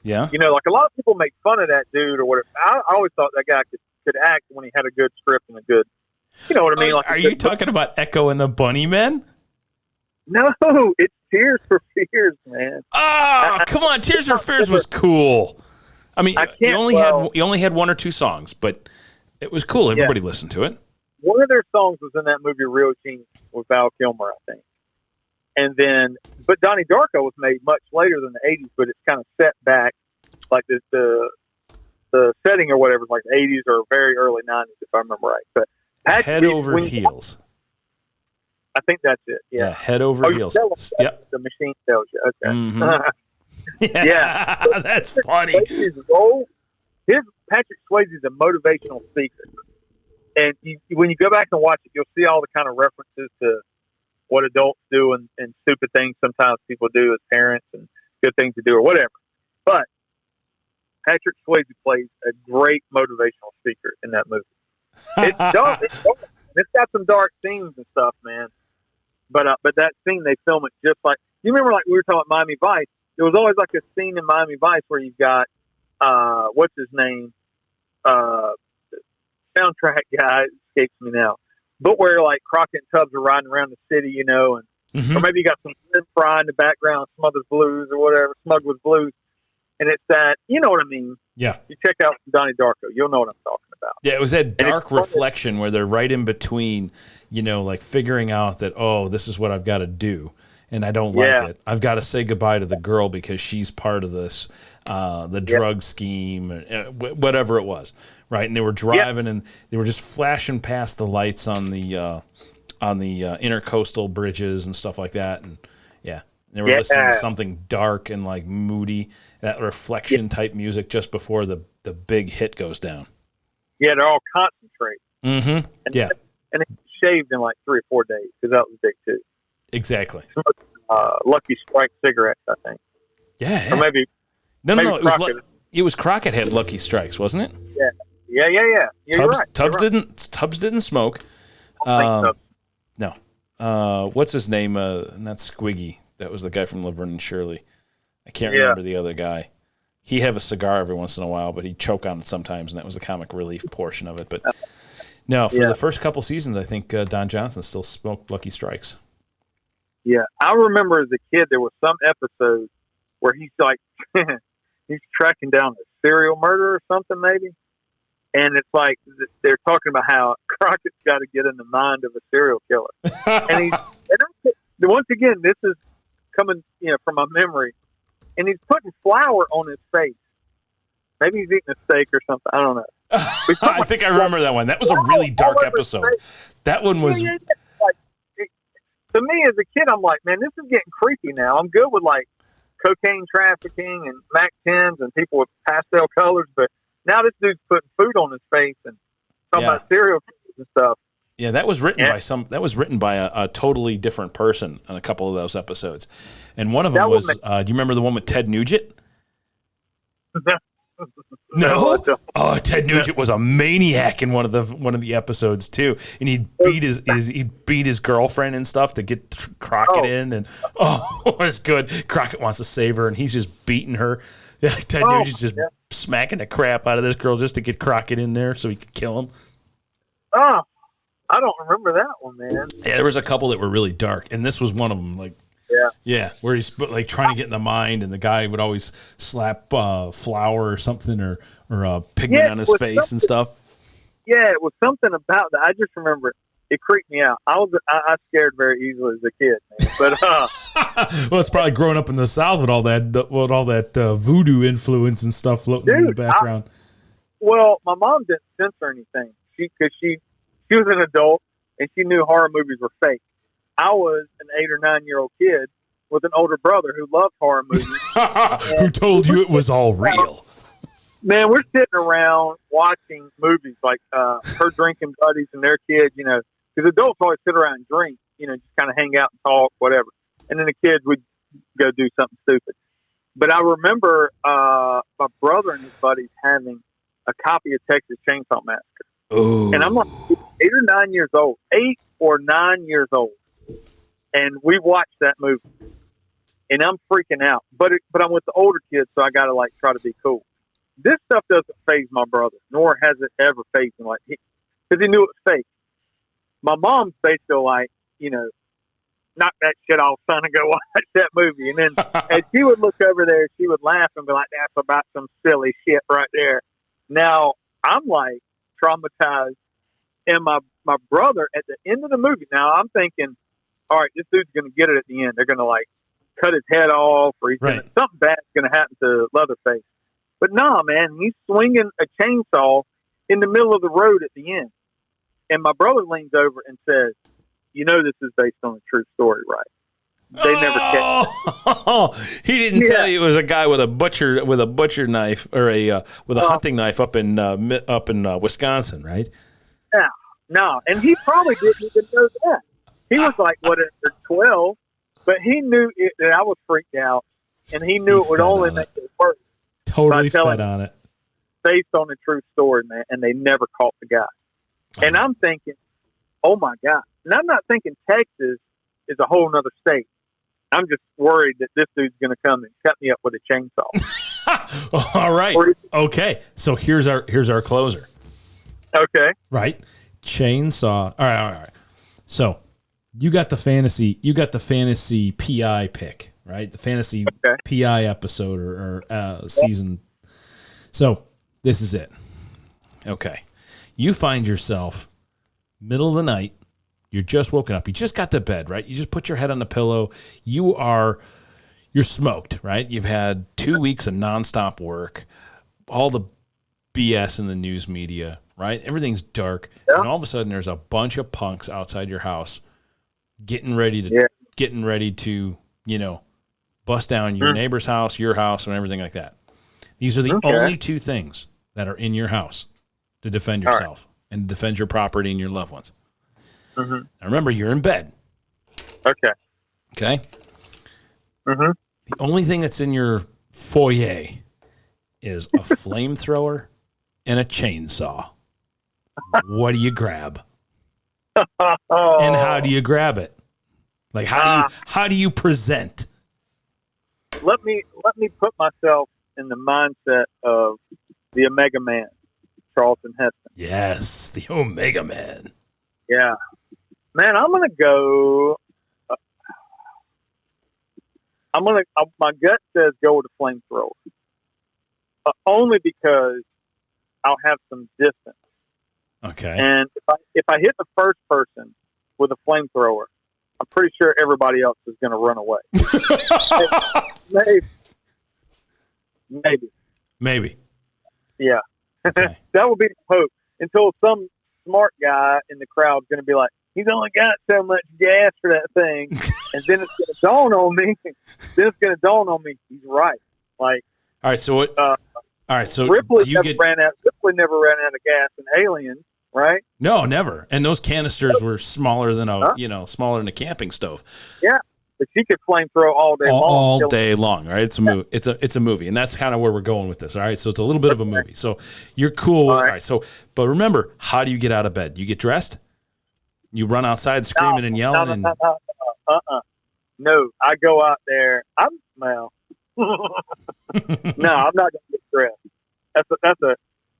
S1: Yeah.
S3: Like a lot of people make fun of that dude or whatever. I always thought that guy could act when he had a good script and a good, you know what I mean?
S1: Are you talking about Echo and the Bunnymen?
S3: No, it's Tears for Fears, man.
S1: Oh, come on. Tears for Fears was cool. I mean, you only had one or two songs, but it was cool. Everybody listened to it.
S3: One of their songs was in that movie Real Genius with Val Kilmer, I think. And then, but Donnie Darko was made much later than the 80s, but it's kind of set back, like the setting or whatever, like the 80s or very early 90s, if I remember right. But
S1: Head Over Heels.
S3: I think that's it. Yeah,
S1: Head Over Heels. Yep.
S3: The machine tells you. Okay.
S1: Mm-hmm. Yeah, that's funny.
S3: Patrick Swayze is a motivational speaker, and when you go back and watch it, you'll see all the kind of references to what adults do and stupid things sometimes people do as parents and good things to do or whatever. But Patrick Swayze plays a great motivational speaker in that movie. It's dark. It's got some dark scenes and stuff, man. But that scene, they film it just like, you remember, like we were talking about Miami Vice. There was always like a scene in Miami Vice where you've got what's his name, soundtrack guy escapes me now, but where like Crockett and Tubbs are riding around the city, you know, and or maybe you got some Slim Fry in the background, Smothers Blues or whatever, Smugglers Blues, and it's that, you know what I mean?
S1: Yeah.
S3: You check out Donnie Darko, you'll know what I'm talking about.
S1: Yeah, it was that dark reflection where they're right in between, you know, like figuring out that, oh, this is what I've got to do, and I don't like it. I've got to say goodbye to the girl because she's part of this, the drug scheme, whatever it was, right? And they were driving and they were just flashing past the lights on the intercoastal bridges and stuff like that, and they were listening to something dark and like moody, that reflection type music just before the big hit goes down.
S3: Yeah, they're all concentrate.
S1: Mm-hmm.
S3: And it's shaved in like 3 or 4 days because that was big too.
S1: Exactly.
S3: Lucky Strike cigarettes, I think.
S1: Yeah.
S3: Or maybe.
S1: No. It was Crockett had Lucky Strikes, wasn't it?
S3: Yeah. Yeah, you're right.
S1: Tubbs didn't smoke.
S3: No.
S1: What's his name? Not Squiggy. That was the guy from Laverne and Shirley. I can't remember the other guy. He'd have a cigar every once in a while, but he'd choke on it sometimes, and that was the comic relief portion of it. But no, for the first couple seasons, I think Don Johnson still smoked Lucky Strikes.
S3: Yeah, I remember as a kid there was some episode where he's like he's tracking down a serial murder or something maybe, and it's like they're talking about how Crockett's got to get in the mind of a serial killer, and once again this is coming from my memory, and he's putting flour on his face. Maybe he's eating a steak or something. I don't know.
S1: I think I remember that one. That was a really dark episode. That one was.
S3: Yeah. Like, to me, as a kid, I'm like, man, this is getting creepy now. I'm good with like cocaine trafficking and Mac 10s and people with pastel colors, but now this dude's putting food on his face and talking about serial killers and stuff.
S1: Yeah, that was written by a totally different person on a couple of those episodes, and one of them was. Do you remember the one with Ted Nugent? No. Oh, Ted Nugent was a maniac in one of the episodes too, and he'd beat his girlfriend and stuff to get Crockett in, and it was good. Crockett wants to save her, and he's just beating her. Yeah, Ted Nugent's just smacking the crap out of this girl just to get Crockett in there so he could kill him.
S3: Oh, I don't remember that one, man.
S1: Yeah, there was a couple that were really dark, and this was one of them. Like, where he's like trying to get in the mind, and the guy would always slap flour or something, or pigment on his face and stuff.
S3: Yeah, it was something about that. I just remember it creeped me out. I scared very easily as a kid, man. But
S1: well, it's probably growing up in the South with all that voodoo influence and stuff floating in the background.
S3: Well, my mom didn't censor anything. Because she was an adult and she knew horror movies were fake. I was an 8 or 9 year old kid with an older brother who loved horror movies.
S1: Who told you it was all real?
S3: Man, we're sitting around watching movies like her drinking buddies and their kids, because adults always sit around and drink, just kind of hang out and talk, whatever. And then the kids would go do something stupid. But I remember my brother and his buddies having a copy of Texas Chainsaw Massacre.
S1: Ooh.
S3: And I'm like 8 or 9 years old, 8 or 9 years old. And we watched that movie. And I'm freaking out. But I'm with the older kids, so I got to try to be cool. This stuff doesn't faze my brother, nor has it ever fazed him. Because he knew it was fake. My mom's basically knock that shit off, son, and go watch that movie. And then as she would look over there, she would laugh and be like, that's about some silly shit right there. Now, I'm traumatized. And my brother, at the end of the movie, now I'm thinking, all right, this dude's going to get it at the end. They're going to like cut his head off, or something bad's going to happen to Leatherface. But nah, man, he's swinging a chainsaw in the middle of the road at the end. And my brother leans over and says, "You know this is based on a true story, right?" They never catch.
S1: He didn't tell you it was a guy with a butcher knife or with a hunting knife up in Wisconsin, right?
S3: Yeah, no, and he probably didn't even know that. He was like, 12, but he knew that I was freaked out, and he knew it would only make it worse.
S1: Totally fed on it.
S3: Based on a true story, man, and they never caught the guy. And I'm thinking, oh my God. And I'm not thinking Texas is a whole nother state. I'm just worried that this dude's going to come and cut me up with a chainsaw.
S1: All right. Okay. So here's our closer.
S3: Okay.
S1: Right. Chainsaw. All right. So you got the fantasy PI pick, right? The fantasy PI episode or season. So this is it. Okay. You find yourself middle of the night. You're just woken up. You just got to bed, right? You just put your head on the pillow. You're smoked, right? You've had 2 weeks of nonstop work, all the BS in the news media, right? Everything's dark. Yeah. And all of a sudden there's a bunch of punks outside your house getting ready to, bust down your neighbor's house, your house, and everything like that. These are the only two things that are in your house to defend yourself and defend your property and your loved ones. Mm-hmm. Now remember, you're in bed.
S3: Okay.
S1: Mm-hmm. The only thing that's in your foyer is a flamethrower and a chainsaw. What do you grab? And how do you grab it? Like how do you present?
S3: Let me put myself in the mindset of the Omega Man, Charlton Heston.
S1: Yes, the Omega Man.
S3: Yeah. Man, I'm going to go. My gut says go with a flamethrower. Only because I'll have some distance.
S1: Okay.
S3: And if I hit the first person with a flamethrower, I'm pretty sure everybody else is going to run away. Maybe. Yeah.
S1: Okay.
S3: That would be the hope. Until some smart guy in the crowd is going to be like, he's only got so much gas for that thing. And then it's going to dawn on me. He's right. Like,
S1: all right. So what? All right. So
S3: Ripley never ran out of gas in Aliens, right?
S1: No, never. And those canisters were smaller than a camping stove.
S3: Yeah. But she could flamethrow all day long.
S1: All day long, right? It's a movie. It's a movie, and that's kind of where we're going with this. All right, so it's a little bit of a movie. So you're cool. All right. So, but remember, how do you get out of bed? You get dressed. You run outside screaming and yelling.
S3: No, I go out there. No, I'm not going to get dressed.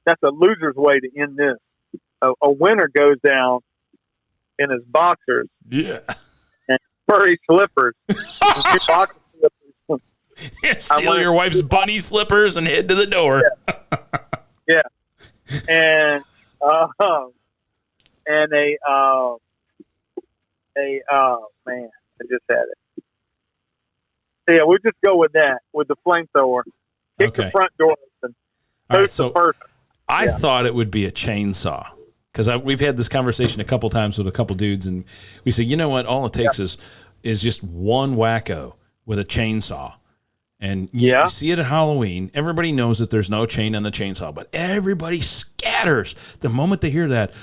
S3: That's a loser's way to end this. A winner goes down in his boxers.
S1: Yeah.
S3: Furry slippers.
S1: Steal your wife's bunny slippers and head to the door.
S3: Yeah. And man, I just had it. Yeah, we'll just go with that, with the flamethrower. Kick the front door open.
S1: All right, so I thought it would be a chainsaw. Because we've had this conversation a couple times with a couple dudes, and we say, you know what? All it takes is just one wacko with a chainsaw. And you see it at Halloween. Everybody knows that there's no chain on the chainsaw, but everybody scatters the moment they hear that.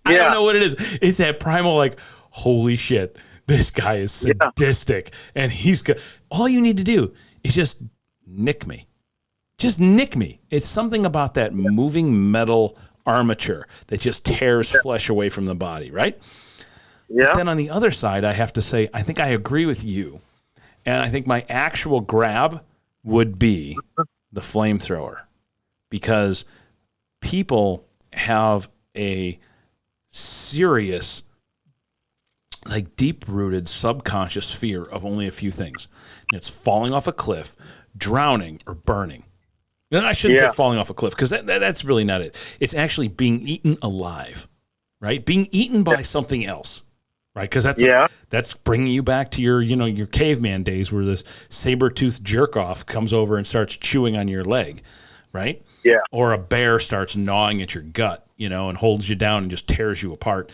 S1: I don't know what it is. It's that primal, like, holy shit, this guy is sadistic. And he's got, all you need to do is just nick me. Just nick me. It's something about that moving metal armature that just tears flesh away from the body, right? Yeah. But then on the other side, I have to say, I think I agree with you. And I think my actual grab would be the flamethrower. Because people have a serious, like deep-rooted subconscious fear of only a few things. And it's falling off a cliff, drowning, or burning. And I shouldn't say falling off a cliff, because that's really not it. It's actually being eaten alive. right? Being eaten by something else, right? Because that's bringing you back to your caveman days where this saber-toothed jerk-off comes over and starts chewing on your leg, right?
S3: Yeah.
S1: Or a bear starts gnawing at your gut, and holds you down and just tears you apart.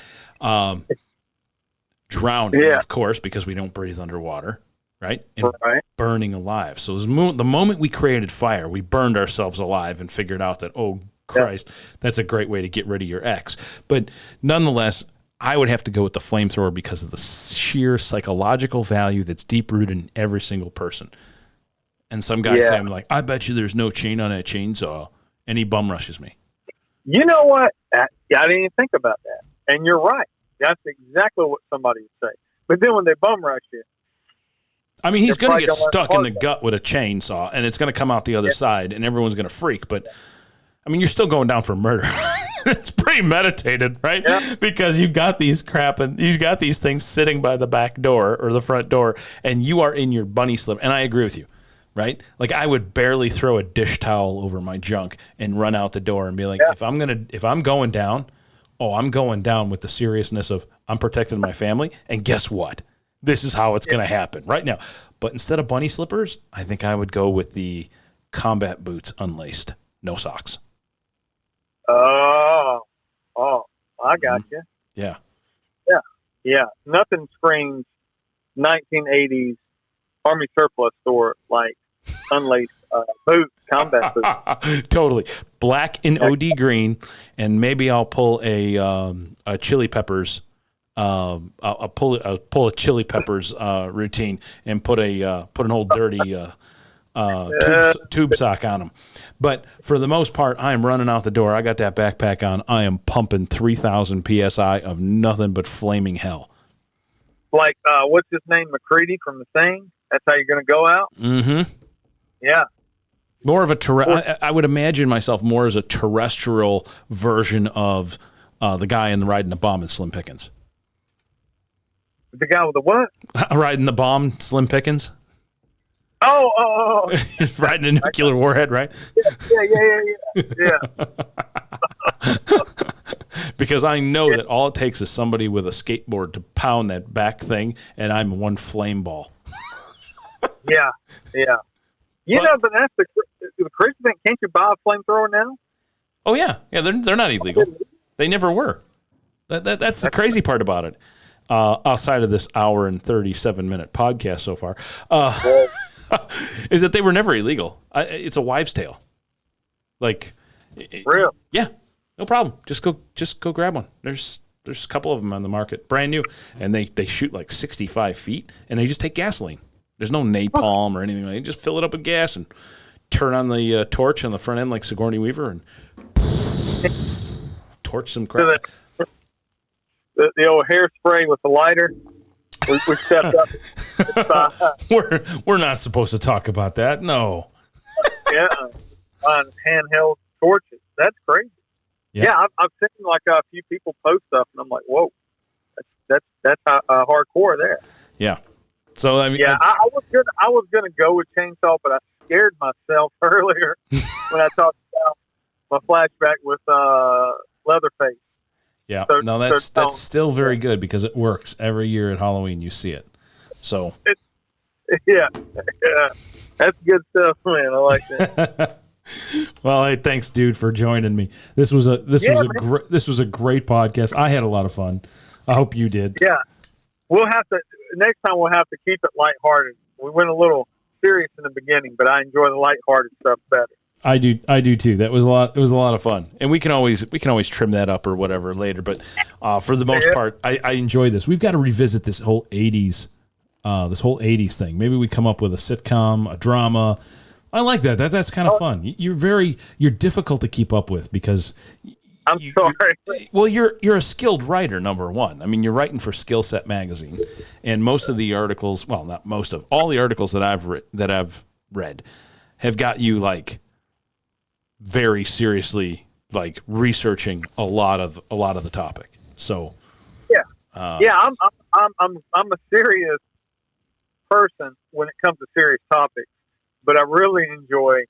S1: Drowning, of course, because we don't breathe underwater, right? And burning alive. So the moment we created fire, we burned ourselves alive and figured out that, oh, Christ, that's a great way to get rid of your ex. But nonetheless, I would have to go with the flamethrower because of the sheer psychological value that's deep-rooted in every single person. And some guy saying, like, I bet you there's no chain on that chainsaw, and he bum rushes me.
S3: You know what? I didn't even think about that. And you're right. That's exactly what somebody would say. But then when they bum rush you,
S1: I mean, he's going to get stuck in the gut with a chainsaw, and it's going to come out the other side, and everyone's going to freak. But, I mean, you're still going down for murder. It's pretty meditated, right? Yeah. Because you got these things sitting by the back door or the front door, and you are in your bunny slip. And I agree with you, right? Like, I would barely throw a dish towel over my junk and run out the door and be like, if I'm going down, I'm going down with the seriousness of I'm protecting my family, and guess what? This is how it's going to happen right now. But instead of bunny slippers, I think I would go with the combat boots unlaced, no socks.
S3: Oh, I got you.
S1: Yeah.
S3: Yeah. Nothing screams 1980s Army surplus store like unlaced boots, combat boots.
S1: Totally. Black and OD green, and maybe I'll pull a chili peppers. I'll pull a chili peppers routine and put an old dirty tube sock on them. But for the most part, I am running out the door. I got that backpack on. I am pumping 3,000 psi of nothing but flaming hell.
S3: Like what's his name, McCready from The Thing? That's how you're going to go out.
S1: Mm-hmm.
S3: Yeah.
S1: More of I would imagine myself more as a terrestrial version of the guy in Riding the Bomb in Slim Pickens.
S3: The guy with the what?
S1: Riding the Bomb, Slim Pickens.
S3: Oh.
S1: Riding a nuclear warhead, right?
S3: Yeah.
S1: Because I know that all it takes is somebody with a skateboard to pound that back thing, and I'm one flame ball.
S3: Yeah. But that's the crazy thing. Can't you buy a flamethrower now?
S1: Oh yeah. They're not illegal. They never were. That's the crazy part about it. Outside of this hour and 37-minute podcast so far, is that they were never illegal. It's a wives' tale. Like,
S3: real?
S1: Yeah, no problem. Just go grab one. There's a couple of them on the market, brand new, and they shoot like 65 feet, and they just take gasoline. There's no napalm or anything like that. You just fill it up with gas and turn on the torch on the front end like Sigourney Weaver and torch some crap.
S3: The old hairspray with the lighter. We stepped up.
S1: We're not supposed to talk about that. No.
S3: Yeah, on handheld torches. That's crazy. Yeah, I've seen like a few people post stuff, and I'm like, whoa, that's hardcore there.
S1: Yeah. So I mean,
S3: I was gonna go with chainsaw, but I scared myself earlier when I talked about my flashback with Leatherface.
S1: Yeah, no, that's still very good because it works every year at Halloween. You see it, so
S3: yeah, that's good stuff, man. I like that.
S1: Well, hey, thanks, dude, for joining me. This was a great podcast. I had a lot of fun. I hope you did.
S3: Yeah, next time we'll have to keep it lighthearted. We went a little serious in the beginning, but I enjoy the lighthearted stuff better. I
S1: do too. That was a lot. It was a lot of fun, and we can always trim that up or whatever later. But for the most part, I enjoy this. We've got to revisit this whole '80s thing. Maybe we come up with a sitcom, a drama. I like that. That's kind of fun. You're difficult to keep up with because
S3: I'm sorry.
S1: You're a skilled writer, number one. I mean, you're writing for Skill Set magazine, and most of the articles, well, not most of, all the articles that I've read have got you like very seriously like researching a lot of the topic. So I'm a serious person when it comes to serious topics, but I really enjoy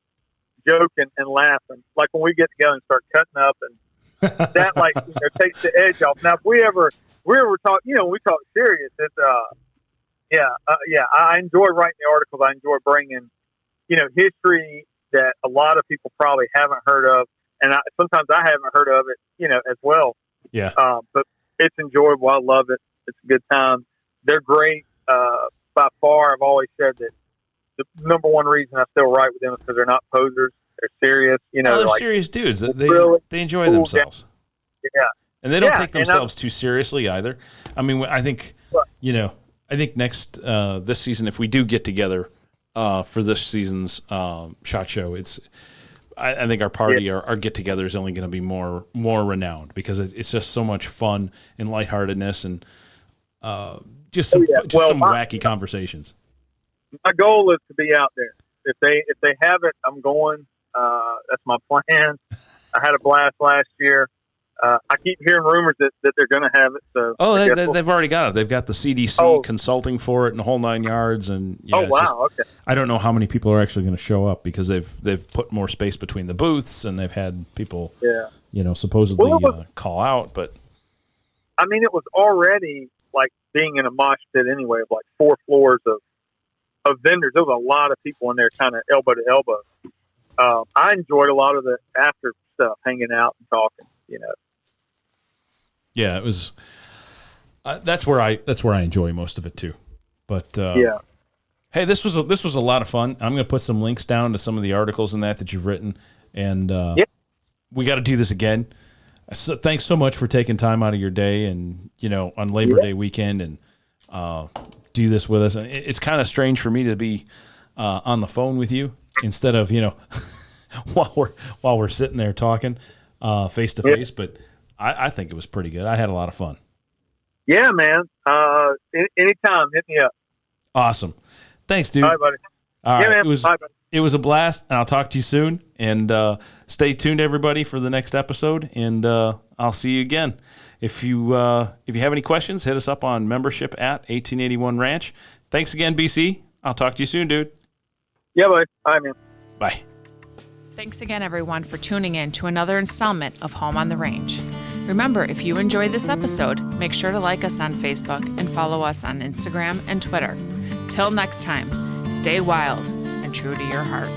S1: joking and laughing. Like when we get together and start cutting up and
S3: that like takes the edge off. Now, if we ever talk, we talk serious. It's I enjoy writing the articles. I enjoy bringing history that a lot of people probably haven't heard of, and sometimes I haven't heard of it, as well.
S1: Yeah.
S3: But it's enjoyable. I love it. It's a good time. They're great. By far, I've always said that the number one reason I still write with them is because they're not posers. They're serious.
S1: They're
S3: like,
S1: serious dudes. They enjoy
S3: cool
S1: themselves.
S3: Yeah.
S1: And they don't take themselves too seriously either. I mean, I think, next this season, if we do get together for this season's SHOT Show, I think our party, our get-together is only going to be more renowned because it's just so much fun and lightheartedness and just some wacky conversations.
S3: My goal is to be out there. If they have it, I'm going. That's my plan. I had a blast last year. I keep hearing rumors that they're going to have it. So
S1: they've already got it. They've got the CDC consulting for it and the whole 9 yards. And
S3: okay.
S1: I don't know how many people are actually going to show up because they've put more space between the booths and they've had people, supposedly call out. But
S3: I mean, it was already like being in a mosh pit anyway, of like 4 floors of vendors. There was a lot of people in there, kind of elbow to elbow. I enjoyed a lot of the after stuff, hanging out and talking.
S1: Yeah, it was. That's where I enjoy most of it too. But hey, this was a lot of fun. I'm going to put some links down to some of the articles and that you've written, and we got to do this again. So, thanks so much for taking time out of your day and on Labor Day weekend and do this with us. And it's kind of strange for me to be on the phone with you instead of while we're sitting there talking face to face. But I think it was pretty good. I had a lot of fun.
S3: Yeah, man. Anytime, hit me up.
S1: Awesome. Thanks, dude.
S3: All right, buddy.
S1: All right.
S3: Man. Bye, buddy.
S1: It was a blast, and I'll talk to you soon. And stay tuned, everybody, for the next episode. And I'll see you again. If you have any questions, hit us up on membership at 1881 Ranch. Thanks again, BC. I'll talk to you soon, dude.
S3: Yeah, buddy. Bye, man.
S1: Bye.
S2: Thanks again, everyone, for tuning in to another installment of Home on the Range. Remember, if you enjoyed this episode, make sure to like us on Facebook and follow us on Instagram and Twitter. Till next time, stay wild and true to your heart.